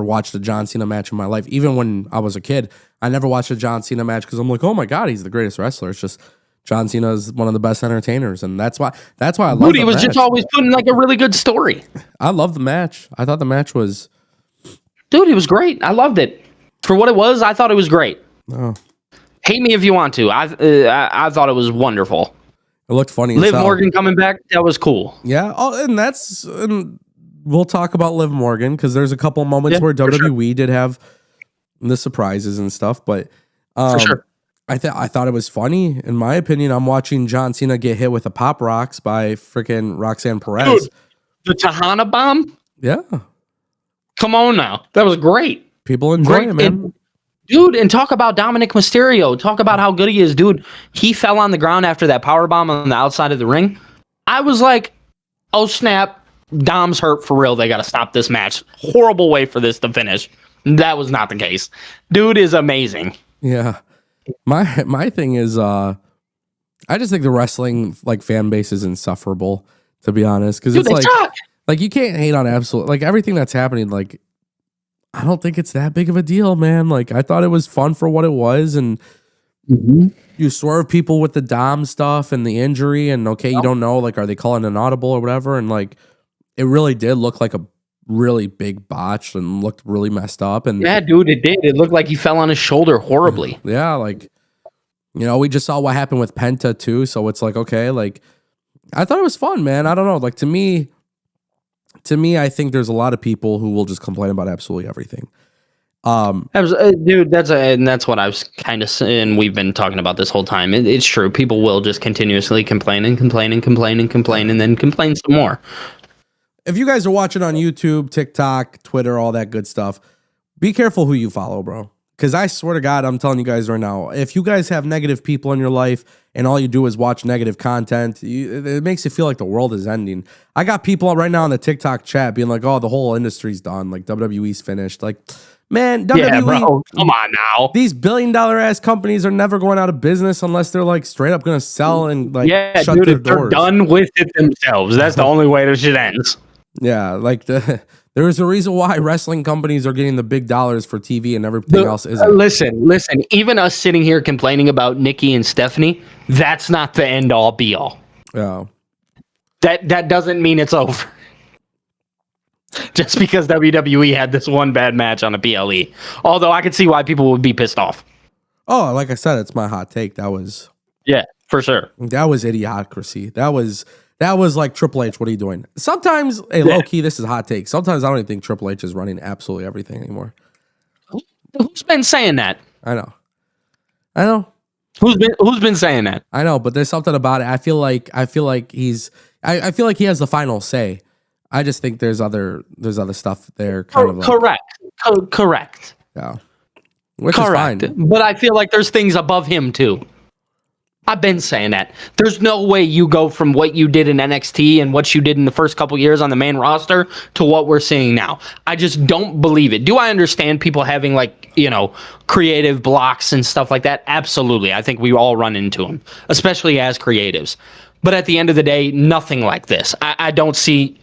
watched a John Cena match in my life. Even when I was a kid, I never watched a John Cena match because I'm like, oh my God, he's the greatest wrestler. It's just John Cena is one of the best entertainers, and that's why I love Dude, he was just always putting like a really good story. I love the match. I thought the match was... Dude, it was great. I loved it. For what it was, I thought it was great. Oh. Hate me if you want to. I thought it was wonderful. It looked funny. Liv Morgan coming back, that was cool. Yeah. Oh, and we'll talk about Liv Morgan because there's a couple moments where WWE did have the surprises and stuff, but for sure. I thought it was funny. In my opinion, I'm watching John Cena get hit with a Pop Rocks by freaking Roxanne Perez. Dude, the Tahana bomb? Yeah. Come on now. That was great. People enjoy it, man. Dude, and talk about Dominic Mysterio. Talk about how good he is, dude. He fell on the ground after that powerbomb on the outside of the ring. I was like, oh, snap. Dom's hurt for real. They got to stop this match. Horrible way for this to finish. That was not the case. Dude is amazing. Yeah. My thing is, I just think the wrestling like fan base is insufferable, to be honest. Because it's like you can't hate on like everything that's happening. Like, I don't think it's that big of a deal, man. Like, I thought it was fun for what it was, and you swerve people with the Dom stuff and the injury, and you don't know, like, are they calling an audible or whatever? And like, it really did look like a really big botch and looked really messed up. And yeah, dude, it did. It looked like he fell on his shoulder horribly. Yeah, like, we just saw what happened with Penta too. So it's like, okay, like, I thought it was fun, man. I don't know. Like, to me, I think there's a lot of people who will just complain about absolutely everything. Dude, that's what I was kind of saying. We've been talking about this whole time. It's true. People will just continuously complain and complain and complain and complain and then complain some more. If you guys are watching on YouTube, TikTok, Twitter, all that good stuff, be careful who you follow, bro. Because I swear to God, I'm telling you guys right now, if you guys have negative people in your life and all you do is watch negative content, it makes you feel like the world is ending. I got people right now in the TikTok chat being like, oh, the whole industry's done. Like WWE's finished. Like, man, WWE, Yeah, bro. Come on now. these billion-dollar ass companies are never going out of business unless they're like straight up going to sell and like shut dude, their if they're doors. done with it themselves. That's the only way this shit ends. Yeah, like there is a reason why wrestling companies are getting the big dollars for TV and everything else isn't. Listen. Even us sitting here complaining about Nikki and Stephanie, that's not the end all be all. Yeah. That doesn't mean it's over. Just because WWE had this one bad match on a PLE. Although I could see why people would be pissed off. Oh, like I said, it's my hot take. Yeah, for sure. That was idiocracy. That was like Triple H. What are you doing? Sometimes, hey, low key, this is a hot take. Sometimes I don't even think Triple H is running absolutely everything anymore. Who's been saying that? I know. Who's been saying that? I know, but there's something about it. I feel like I feel like he has the final say. I just think there's other stuff there. Kind of like, Correct. Yeah. Which is fine. But I feel like there's things above him too. I've been saying that. There's no way you go from what you did in NXT and what you did in the first couple years on the main roster to what we're seeing now. I just don't believe it. Do I understand people having creative blocks and stuff like that? Absolutely. I think we all run into them, especially as creatives. But at the end of the day, nothing like this. I don't see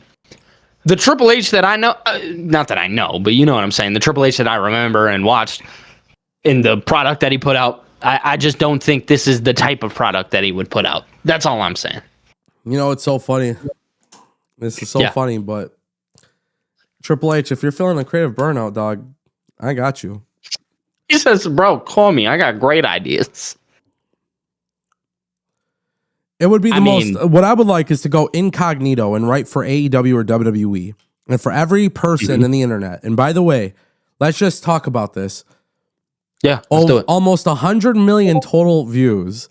the Triple H that I know, not that I know, but you know what I'm saying. The Triple H that I remember and watched in the product that he put out, I just don't think this is the type of product that he would put out. That's all I'm saying. You know, it's so funny. This is so funny, but Triple H, if you're feeling a creative burnout, dog, I got you. He says, bro, call me. I got great ideas. It would be what I would like is to go incognito and write for AEW or WWE. And for every person in the internet. And by the way, let's just talk about this. Yeah, let's do it. Almost 100 million total views.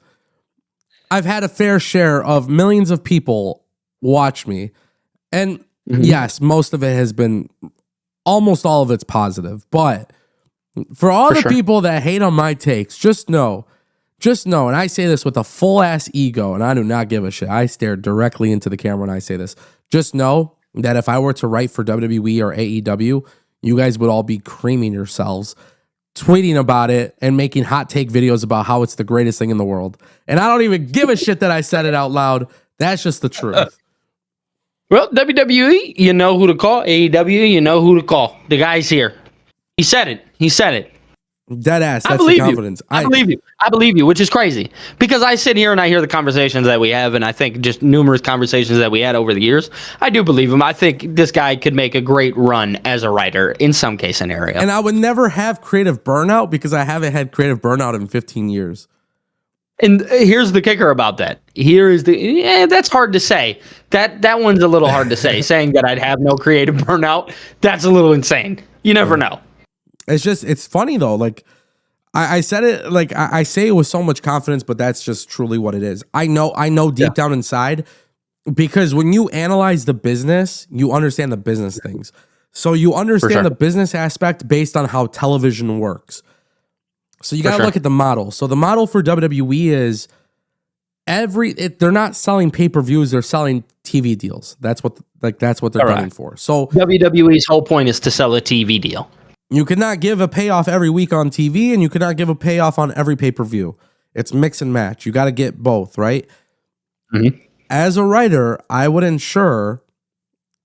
I've had a fair share of millions of people watch me. And yes, most of it has been, almost all of it's positive. But for all the people that hate on my takes, just know, and I say this with a full ass ego, and I do not give a shit. I stare directly into the camera when I say this. Just know that if I were to write for WWE or AEW, you guys would all be creaming yourselves, tweeting about it and making hot take videos about how it's the greatest thing in the world. And I don't even give a shit that I said it out loud. That's just the truth. Well, WWE, you know who to call. AEW, you know who to call. The guy's here. He said it. Dead ass. That's the confidence. I believe you, which is crazy. Because I sit here and I hear the conversations that we have, and I think just numerous conversations that we had over the years. I do believe him. I think this guy could make a great run as a writer in some case scenario. And I would never have creative burnout because I haven't had creative burnout in 15 years. And here's the kicker about that. That's hard to say. That one's a little hard to say. Saying that I'd have no creative burnout, that's a little insane. You never know. It's funny though. Like I said it, like I say it with so much confidence, but that's just truly what it is. I know deep down inside, because when you analyze the business, you understand the business things. So you understand the business aspect based on how television works. So you got to look at the model. So the model for WWE is they're not selling pay-per-views, they're selling TV deals. That's what they're gunning for. So WWE's whole point is to sell a TV deal. You cannot give a payoff every week on TV, and you cannot give a payoff on every pay-per-view. It's mix and match. You got to get both, right? Mm-hmm. As a writer, I would ensure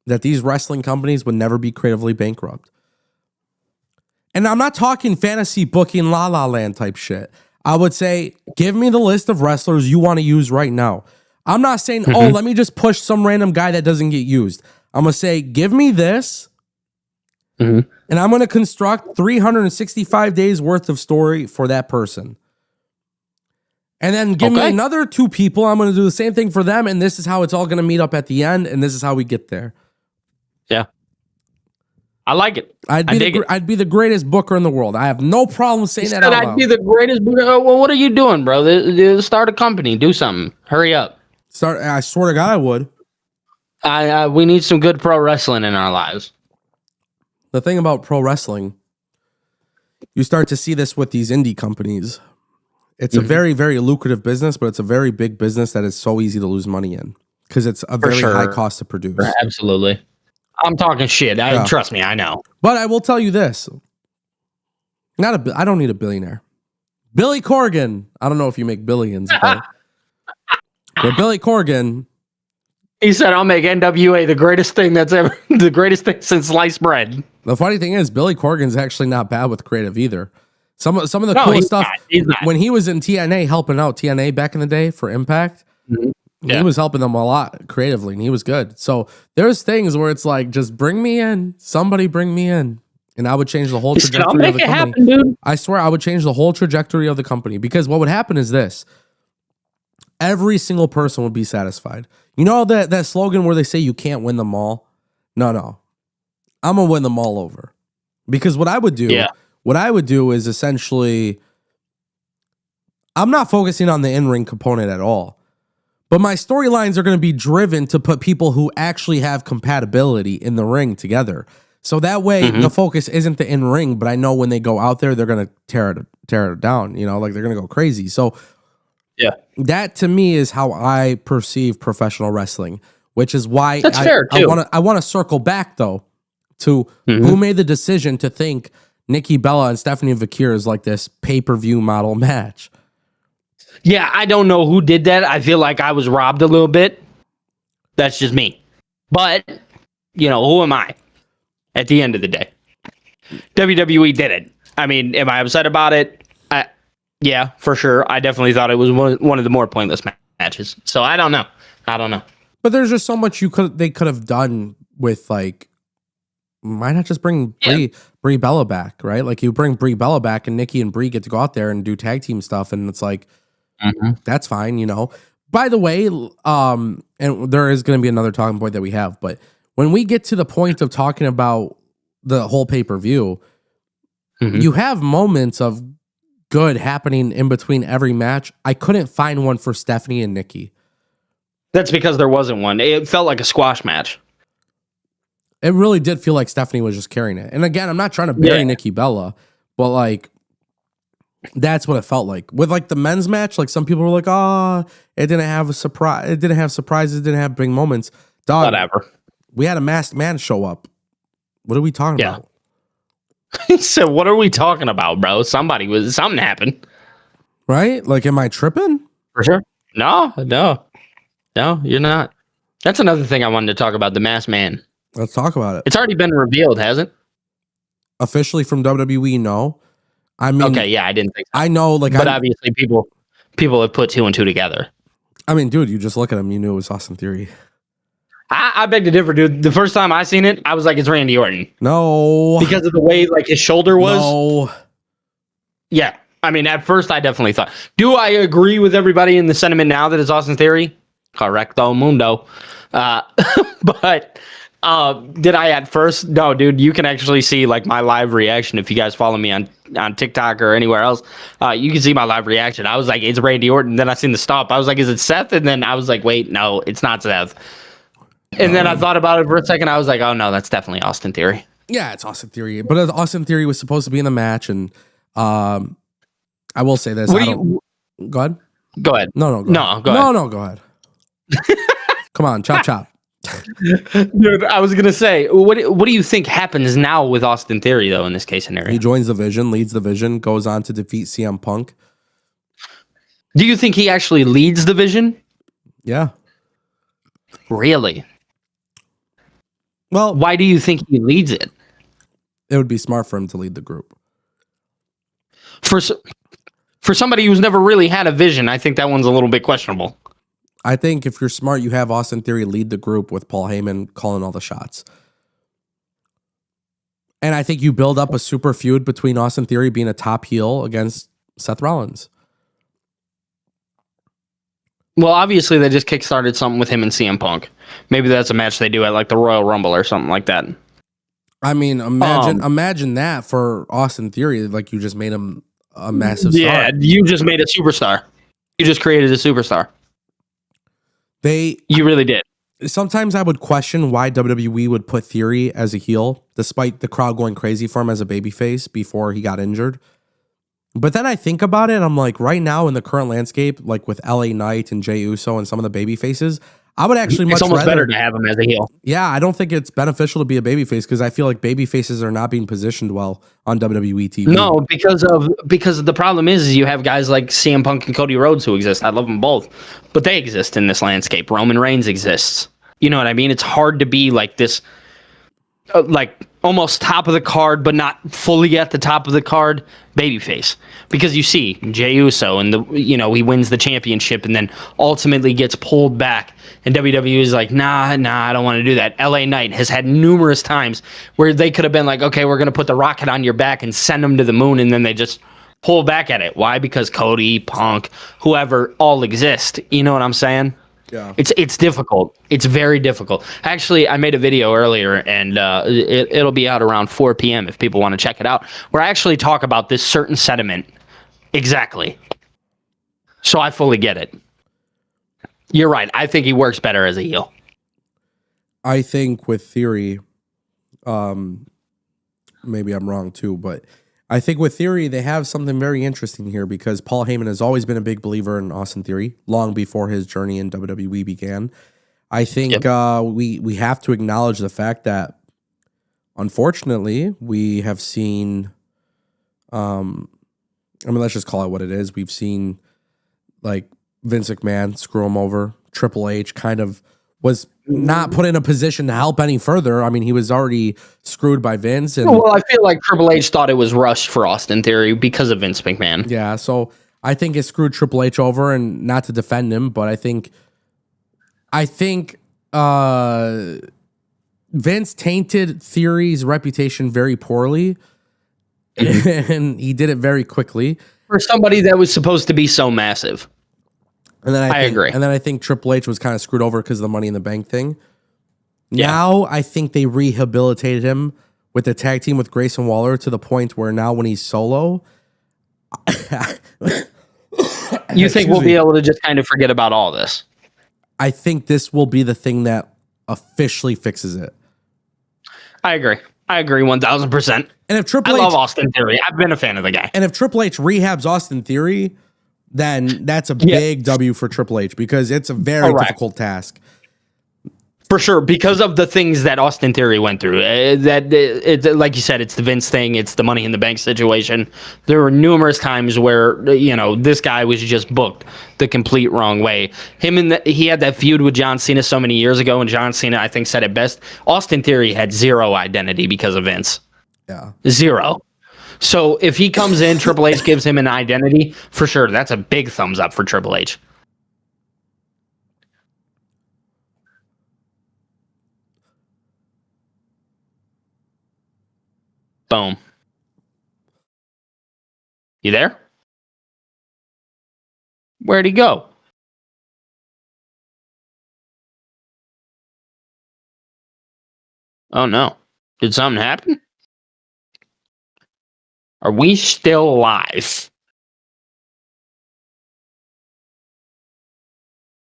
that these wrestling companies would never be creatively bankrupt. And I'm not talking fantasy booking La La Land type shit. I would say, give me the list of wrestlers you want to use right now. I'm not saying, let me just push some random guy that doesn't get used. I'm going to say, give me this. And I'm going to construct 365 days worth of story for that person. And then give me another 2 people. I'm going to do the same thing for them. And this is how it's all going to meet up at the end. And this is how we get there. Yeah. I like it. I'd be the greatest booker in the world. I have no problem saying that out loud. I'd be the greatest booker. Well, what are you doing, bro? Start a company. Do something. Hurry up. I swear to God, I would. We need some good pro wrestling in our lives. The thing about pro wrestling You start to see this with these indie companies. It's a Mhm. very, very lucrative business, but it's a very big business that is so easy to lose money in because it's a For very high sure. cost to produce. Absolutely. I'm talking shit. Yeah. Trust me, I know. But I will tell you this. I don't need a billionaire. Billy Corgan. I don't know if you make billions, but Billy Corgan, He said, "I'll make NWA the greatest thing that's ever, the greatest thing since sliced bread." the funny thing is Billy Corgan's actually not bad with creative either. Some of the No, coolest stuff He's not. when he was in TNA helping out TNA back in the day for Impact. Mhm. He was helping them a lot creatively, and he was good. So there's things where it's like, just bring me in, somebody bring me in, and I would change the whole He said, "I'll trajectory of make the it company. happen, dude." I swear, I would change the whole trajectory of the company because what would happen is this: every single person would be satisfied. You know that slogan where they say you can't win them all? No, I'm gonna win them all over. Because what I would do is essentially, I'm not focusing on the in-ring component at all. But my storylines are going to be driven to put people who actually have compatibility in the ring together. So that way, the focus isn't the in-ring, but I know when they go out there, they're going to tear it down. You know, like they're going to go crazy. So Yeah, that to me is how I perceive professional wrestling, which is why that's fair too. I want to circle back though to who made the decision to think Nikki Bella and Stephanie Vakir is like this pay-per-view model match. Yeah, I don't know who did that. I feel like I was robbed a little bit. That's just me. But, who am I at the end of the day? WWE did it. I mean, am I upset about it? Yeah, for sure. I definitely thought it was one of the more pointless matches. So I don't know. But there's just so much they could have done with, like, why not just bring Brie Bella back, right? Like, you bring Brie Bella back and Nikki and Brie get to go out there and do tag team stuff, and it's like, that's fine, By the way, and there is going to be another talking point that we have, but when we get to the point of talking about the whole pay-per-view, you have moments of good happening in between every match. I couldn't find one for Stephanie and Nikki. That's because there wasn't one. It felt like a squash match. It really did feel like Stephanie was just carrying it. And again, I'm not trying to bury Nikki Bella, but like, that's what it felt like. With like the men's match, like some people were like, it didn't have a surprise. It didn't have surprises. It didn't have big moments. Dog, whatever. We had a masked man show up. What are we talking about? He said, "What are we talking about, bro? Something happened." Right? Like, am I tripping? For sure. No, you're not. That's another thing I wanted to talk about, the masked man. Let's talk about it. It's already been revealed, hasn't it? Officially from WWE, no. I mean, okay, yeah, I didn't think so. I know, like, but obviously people have put two and two together. I mean, dude, you just look at him, you knew it was Austin Theory. I beg to differ, dude. The first time I seen it, I was like, it's Randy Orton. No. Because of the way like his shoulder was. No. Yeah. I mean, at first I definitely thought. Do I agree with everybody in the sentiment now that it's Austin Theory? Correcto mundo. But did I at first? No, dude, you can actually see like my live reaction if you guys follow me on TikTok or anywhere else. You can see my live reaction. I was like, it's Randy Orton. Then I seen the stop. I was like, is it Seth? And then I was like, wait, no, it's not Seth. And then I thought about it for a second. I was like, oh no, that's definitely Austin Theory. Yeah, it's Austin Theory. But Austin Theory was supposed to be in the match, and I will say this. Go ahead. Go ahead. No, go ahead. No, go ahead. Come on, chop. Dude, I was gonna say, what do you think happens now with Austin Theory though in this case scenario? He joins the Vision, leads the Vision, goes on to defeat CM Punk. Do you think he actually leads the Vision? Yeah. Really? Well, why do you think he leads it? It would be smart for him to lead the group. For somebody who's never really had a vision, I think that one's a little bit questionable. I think if you're smart, you have Austin Theory lead the group with Paul Heyman calling all the shots. And I think you build up a super feud between Austin Theory being a top heel against Seth Rollins. Well, obviously they just kickstarted something with him and CM Punk. Maybe that's a match they do at like the Royal Rumble or something like that. I mean, imagine that for Austin Theory, like you just made him a massive star. Yeah, you just made a superstar. You just created a superstar. You really did. sometimes I would question why WWE would put Theory as a heel, despite the crowd going crazy for him as a babyface before he got injured. But then I think about it, and I'm like, right now in the current landscape, like with LA Knight and Jey Uso and some of the baby faces, I would actually It's much almost rather, better to have him as a heel. yeah, I don't think it's beneficial to be a babyface because I feel like baby faces are not being positioned well on WWE TV. No, because of the problem is you have guys like CM Punk and Cody Rhodes who exist. I love them both, but they exist in this landscape. Roman Reigns exists. You know what I mean? It's hard to be like this, like almost top of the card, but not fully at the top of the card babyface. Because you see Jey Uso and he wins the championship and then ultimately gets pulled back. And WWE is like, nah, I don't want to do that. LA Knight has had numerous times where they could have been like, okay, we're going to put the rocket on your back and send them to the moon. And then they just pull back at it. Why? Because Cody, Punk, whoever all exist. You know what I'm saying? Yeah. It's difficult. It's very difficult. Actually, I made a video earlier, and it'll be out around 4 p.m. if people want to check it out, where I actually talk about this certain sentiment exactly. So I fully get it. You're right. I think he works better as a heel. I think with Theory, maybe I'm wrong too, but I think with Theory, they have something very interesting here because Paul Heyman has always been a big believer in Austin Theory long before his journey in WWE began. I think we have to acknowledge the fact that, unfortunately, we have seen, let's just call it what it is. We've seen like Vince McMahon screw him over. Triple H kind of was not put in a position to help any further. I mean, he was already screwed by Vince. And well, I feel like Triple H thought it was rushed for Austin Theory because of Vince McMahon. Yeah, so I think it screwed Triple H over, and not to defend him, but I think Vince tainted Theory's reputation very poorly, and he did it very quickly. For somebody that was supposed to be so massive. And then I agree. And then I think Triple H was kind of screwed over because of the Money in the Bank thing. Yeah. Now I think they rehabilitated him with the tag team with Grayson Waller to the point where now when he's solo, you think we'll be able to just kind of forget about all this? I think this will be the thing that officially fixes it. I agree 1000%. And if Triple H, I love Austin Theory. I've been a fan of the guy. And if Triple H rehabs Austin Theory, then that's a big W for Triple H because it's a very difficult task. For sure, because of the things that Austin Theory went through. Like you said, it's the Vince thing. It's the Money in the Bank situation. There were numerous times where this guy was just booked the complete wrong way. He had that feud with John Cena so many years ago, and John Cena, I think, said it best. Austin Theory had zero identity because of Vince. Yeah, zero. So if he comes in, Triple H gives him an identity, for sure. That's a big thumbs up for Triple H. Boom. You there? Where'd he go? Oh no. Did something happen? Are we still live?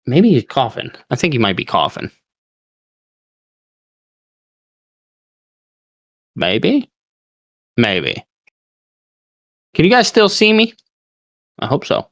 Maybe he's coughing. I think he might be coughing. Maybe. Can you guys still see me? I hope so.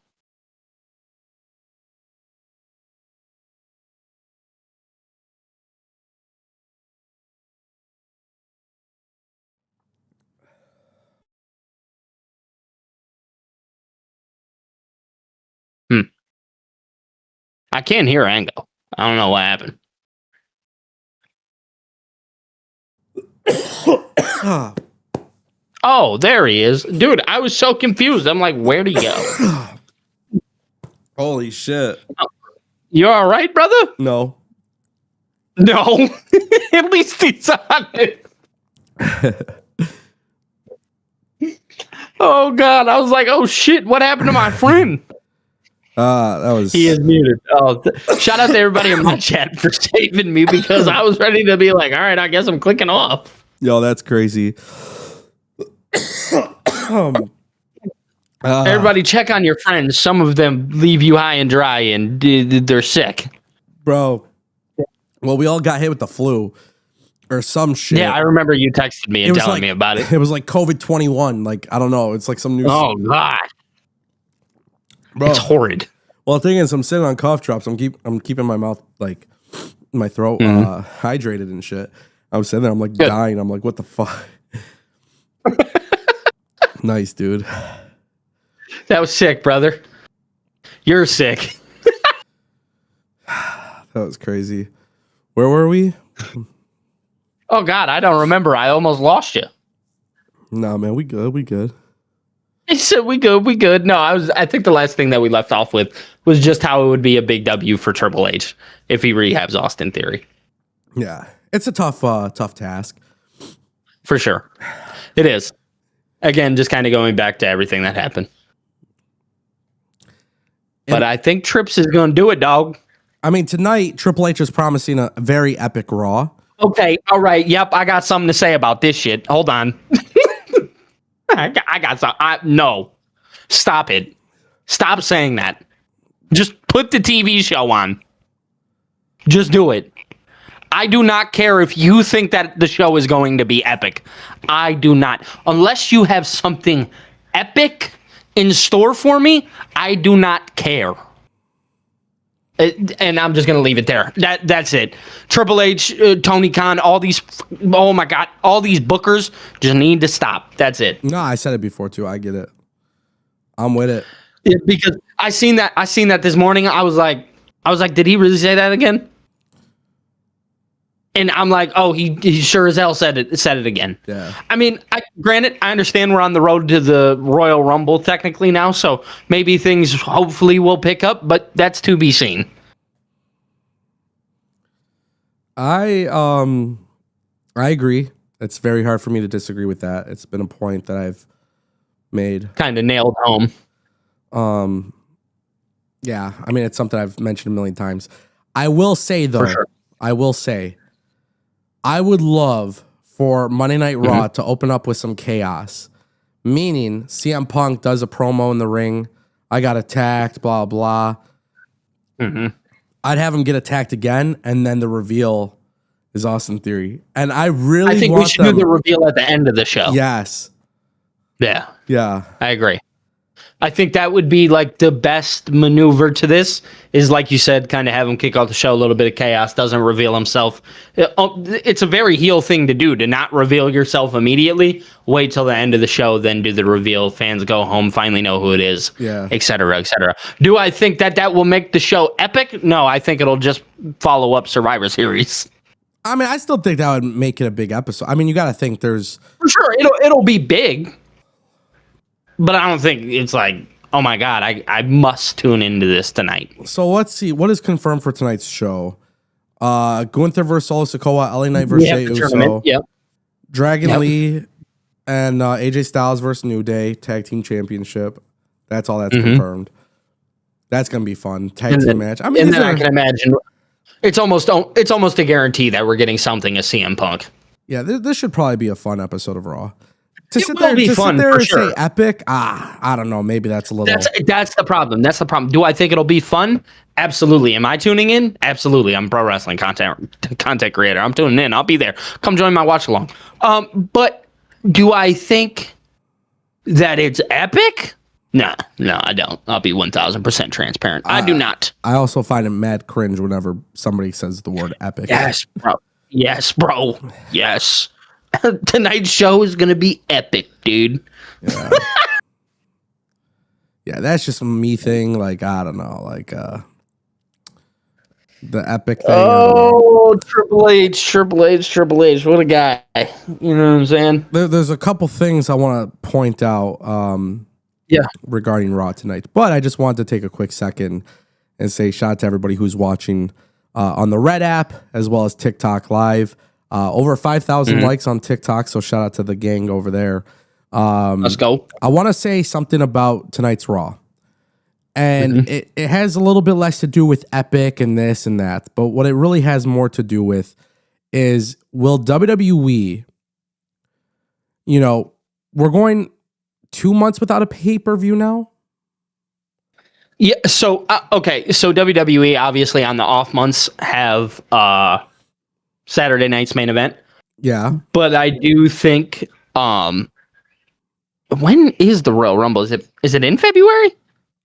I can't hear Ango. I don't know what happened. Oh, there he is. Dude, I was so confused. I'm like, where'd he go? Holy shit. You all right, brother? No. At least he's on it. Oh, God. I was like, oh, shit. What happened to my friend? He is muted. Oh, shout out to everybody in my chat for saving me because I was ready to be like, all right, I guess I'm clicking off. Yo, that's crazy. Everybody check on your friends. Some of them leave you high and dry and they're sick. Bro, Well, we all got hit with the flu or some shit. Yeah, I remember you texted me and telling me about it. It was like COVID-21. Like, I don't know. It's like some new. Oh God, bro. It's horrid. Well, the thing is, I'm sitting on cough drops. I'm keeping my mouth like my throat hydrated and shit. I'm sitting there. I'm like dying. I'm like, what the fuck? Nice, dude. That was sick, brother. You're sick. That was crazy. Where were we? Oh God, I don't remember. I almost lost you. Nah, man, we good. We good. I said we good. No, I think the last thing that we left off with was just how it would be a big W for Triple H if he rehabs Austin Theory. Yeah, it's a tough task. For sure. It is. Again, just kind of going back to everything that happened. But I think Trips is going to do it, dog. I mean, tonight, Triple H is promising a very epic Raw. Okay, all right. Yep, I got something to say about this shit. Hold on. I got some. No. Stop it. Stop saying that. Just put the TV show on. Just do it. I do not care if you think that the show is going to be epic. I do not. Unless you have something epic in store for me, I do not care. And I'm just going to leave it there. That's it. Triple H, Tony Khan, all these, oh my God, all these bookers just need to stop. That's it. No, I said it before too. I get it. I'm with it. Yeah, because I seen that this morning. I was like, did he really say that again? And I'm like, oh, he sure as hell said it again. Yeah. I mean, granted, I understand we're on the road to the Royal Rumble technically now, so maybe things hopefully will pick up, but that's to be seen. I agree. It's very hard for me to disagree with that. It's been a point that I've made. Kind of nailed home. Yeah, I mean, it's something I've mentioned a million times. I will say though, For sure. I would love for Monday Night Raw to open up with some chaos, meaning CM Punk does a promo in the ring. I got attacked, blah, blah. I'd have him get attacked again, and then the reveal is Austin Theory. And I think we should do the reveal at the end of the show. Yes. Yeah. Yeah. I agree. I think that would be like the best maneuver to this is, like you said, kind of have him kick off the show, a little bit of chaos, doesn't reveal himself. It's a very heel thing to do, to not reveal yourself immediately. Wait till the end of the show, then do the reveal. Fans go home, finally know who it is, et cetera, et cetera. Do I think that will make the show epic? No, I think it'll just follow up Survivor Series. I mean, I still think that would make it a big episode. I mean, you got to think there's... For sure, it'll be big. But I don't think it's like, oh my God, I must tune into this tonight. So let's see. What is confirmed for tonight's show? Gunther versus Solo Sikoa, LA Knight versus Jey Uso. Yep. Dragon Lee and AJ Styles versus New Day, Tag Team Championship. That's all that's confirmed. That's going to be fun. Tag team match. I mean, and then I can imagine it's almost a guarantee that we're getting something as CM Punk. Yeah, this should probably be a fun episode of Raw. To sit will be fun, there for and sure. say epic, I don't know. Maybe that's a little... That's the problem. That's the problem. Do I think it'll be fun? Absolutely. Am I tuning in? Absolutely. I'm a pro wrestling content creator. I'm tuning in. I'll be there. Come join my watch along. But do I think that it's epic? No, I don't. I'll be 1,000% transparent. I do not. I also find it mad cringe whenever somebody says the word epic. Yes, bro. Yes. Tonight's show is going to be epic, dude. Yeah. Yeah, that's just a me thing. Like, I don't know. Like, the epic thing. Oh, Triple H. What a guy. You know what I'm saying? There's a couple things I want to point out regarding Raw tonight. But I just wanted to take a quick second and say shout out to everybody who's watching on the Red app as well as TikTok Live. Over 5,000 likes on TikTok, so shout out to the gang over there. Let's go. I want to say something about tonight's Raw. And it has a little bit less to do with epic and this and that. But what it really has more to do with is, will WWE, we're going 2 months without a pay-per-view now? Yeah, so, okay. So WWE, obviously, on the off months have Saturday night's main event. Yeah. But I do think when is the Royal Rumble? Is it in February?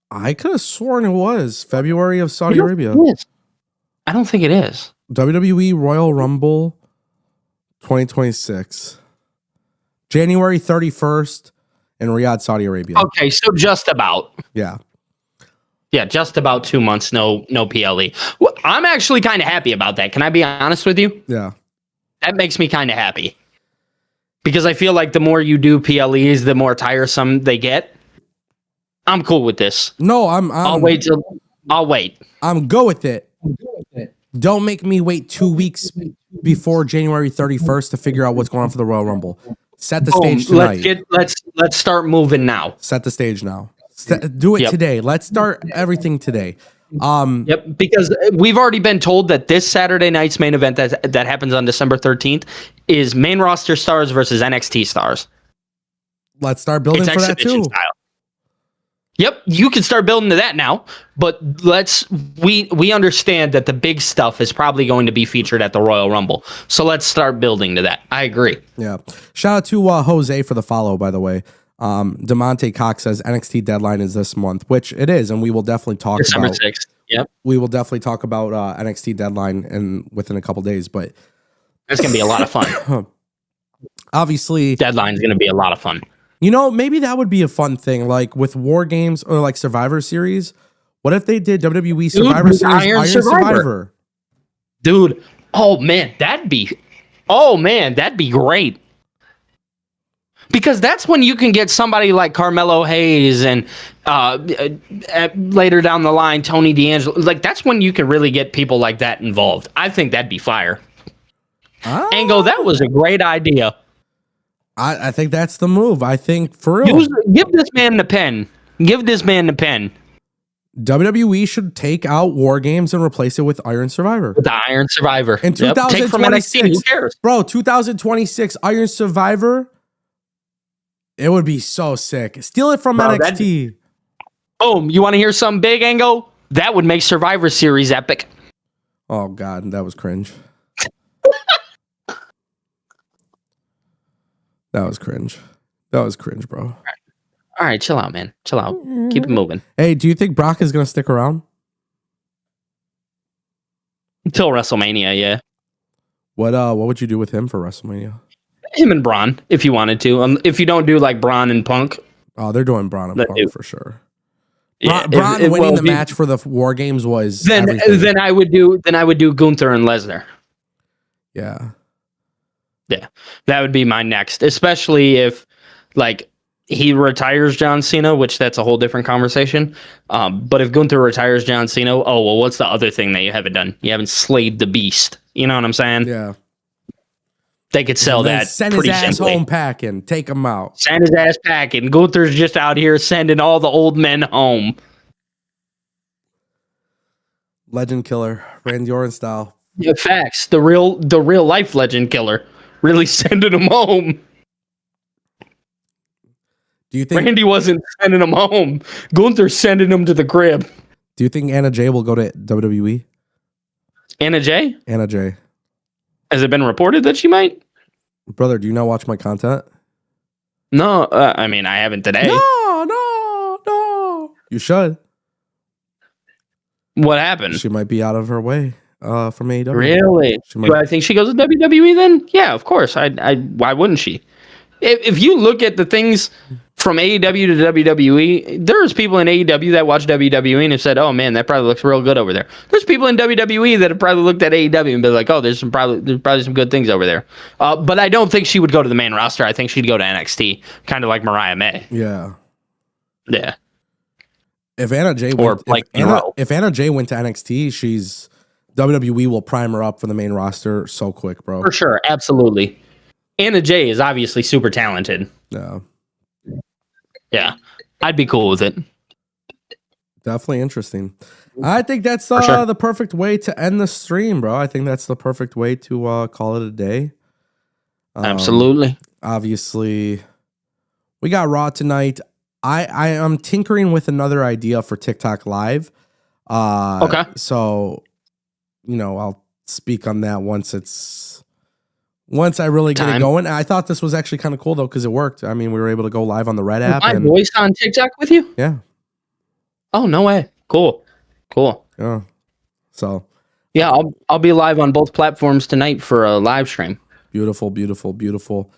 I could have sworn it was February of Saudi Arabia. I don't think it is. WWE Royal Rumble 2026. January 31st in Riyadh, Saudi Arabia. Okay, so just about. Yeah. Yeah, just about 2 months, no PLE. Well, I'm actually kind of happy about that. Can I be honest with you? Yeah. That makes me kind of happy. Because I feel like the more you do PLEs, the more tiresome they get. I'm cool with this. No, I'll wait. I'm go with it. Don't make me wait 2 weeks before January 31st to figure out what's going on for the Royal Rumble. Set the stage tonight. Let's start moving now. Set the stage now. Do it today. Let's start everything today. Yep, because we've already been told that this Saturday night's main event that happens on December 13th is main roster stars versus NXT stars. Let's start building for that too. Style. Yep, you can start building to that now, but we understand that the big stuff is probably going to be featured at the Royal Rumble. So let's start building to that. I agree. Yeah. Shout out to Jose for the follow, by the way. DeMonte Cox says NXT deadline is this month, which it is, and we will definitely talk December about 6th. Yep. We will definitely talk about NXT deadline within a couple days, but it's going to be a lot of fun. Obviously, deadline's going to be a lot of fun. You know, maybe that would be a fun thing, like with War Games or like Survivor Series. What if they did WWE Survivor Series Iron Survivor? Dude, oh man, that'd be great. Because that's when you can get somebody like Carmelo Hayes and later down the line, Tony D'Angelo. Like, that's when you can really get people like that involved. I think that'd be fire. Ango, that was a great idea. I think that's the move. I think for real. Give this man the pen. Give this man the pen. WWE should take out War Games and replace it with Iron Survivor. With the Iron Survivor. In 2026. Take from NXT, who cares? Bro, 2026 Iron Survivor. It would be so sick. Steal it from NXT. Boom. You want to hear something big, Ango? That would make Survivor Series epic. Oh, God. That was cringe. That was cringe. That was cringe, bro. All right, chill out, man. Chill out. Keep it moving. Hey, do you think Brock is going to stick around? Until WrestleMania, yeah. What would you do with him for WrestleMania? Him and Braun, if you wanted to. If you don't do like Braun and Punk. Oh, they're doing Braun and Punk for sure. Yeah, Braun winning the match for the War Games was then I would do Gunther and Lesnar. Yeah. Yeah, that would be my next, especially if like he retires John Cena, which that's a whole different conversation. But if Gunther retires John Cena, oh well, what's the other thing that you haven't done? You haven't slayed the beast. You know what I'm saying? Yeah. They could sell that. Send his ass home packing. Take him out. Send his ass packing. Gunther's just out here sending all the old men home. Legend killer, Randy Orton style. Yeah, facts. The real life legend killer. Really sending him home. Do you think Randy wasn't sending him home? Gunther's sending him to the crib. Do you think Anna Jay will go to WWE? Anna Jay? Anna Jay. Has it been reported that she might? Brother, do you not watch my content? No, I mean, I haven't today. No. You should. What happened? She might be out of her way from AEW. Really? Do I think she goes to WWE then? Yeah, of course. Why wouldn't she? If you look at the things from AEW to WWE, there's people in AEW that watch WWE and have said, "Oh man, that probably looks real good over there." There's people in WWE that have probably looked at AEW and been like, "Oh, there's probably some good things over there." But I don't think she would go to the main roster. I think she'd go to NXT, kind of like Mariah May. Yeah. Yeah. If Anna Jay if Anna Jay went to NXT, WWE will prime her up for the main roster so quick, bro. For sure, absolutely. Anna Jay is obviously super talented. Yeah. Yeah. I'd be cool with it. Definitely interesting. I think that's the perfect way to end the stream, bro. I think that's the perfect way to call it a day. Absolutely. Obviously, we got Raw tonight. I am tinkering with another idea for TikTok Live. Okay. So, I'll speak on that once it's once I really get it time. going. I thought this was actually kind of cool though because it worked. I mean, we were able to go live on the Red app. My voice on TikTok with you? Yeah. Oh, no way. Cool. Yeah. So Yeah, I'll be live on both platforms tonight for a live stream. beautiful.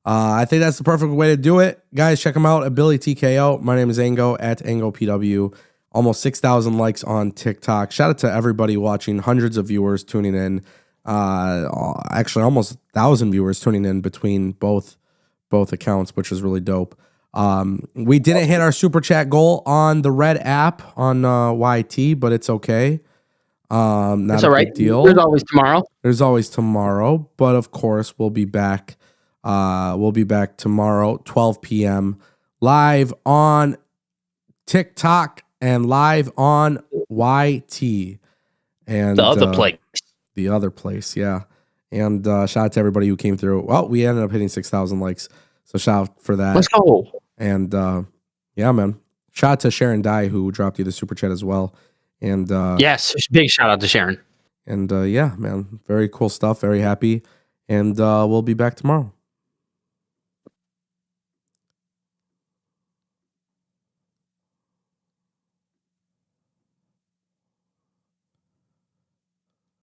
I think that's the perfect way to do it. Guys, check them out at Billy TKO. My name is Ango at Ango PW. Almost 6,000 likes on TikTok. Shout out to everybody watching. Hundreds of viewers tuning in. Actually, almost 1,000 viewers tuning in between both accounts, which is really dope. We didn't hit our super chat goal on the Red app on YT, but it's okay. Not That's a all right. big deal. There's always tomorrow. But of course, we'll be back. We'll be back tomorrow, 12 p.m. live on TikTok and live on YT. And The other place. The other place, yeah. And shout out to everybody who came through. Well, we ended up hitting 6,000 likes. So shout out for that. Let's go. And yeah, man. Shout out to Sharon Dye who dropped you the super chat as well. And yes, big shout out to Sharon. And yeah, man, very cool stuff. Very happy. And we'll be back tomorrow.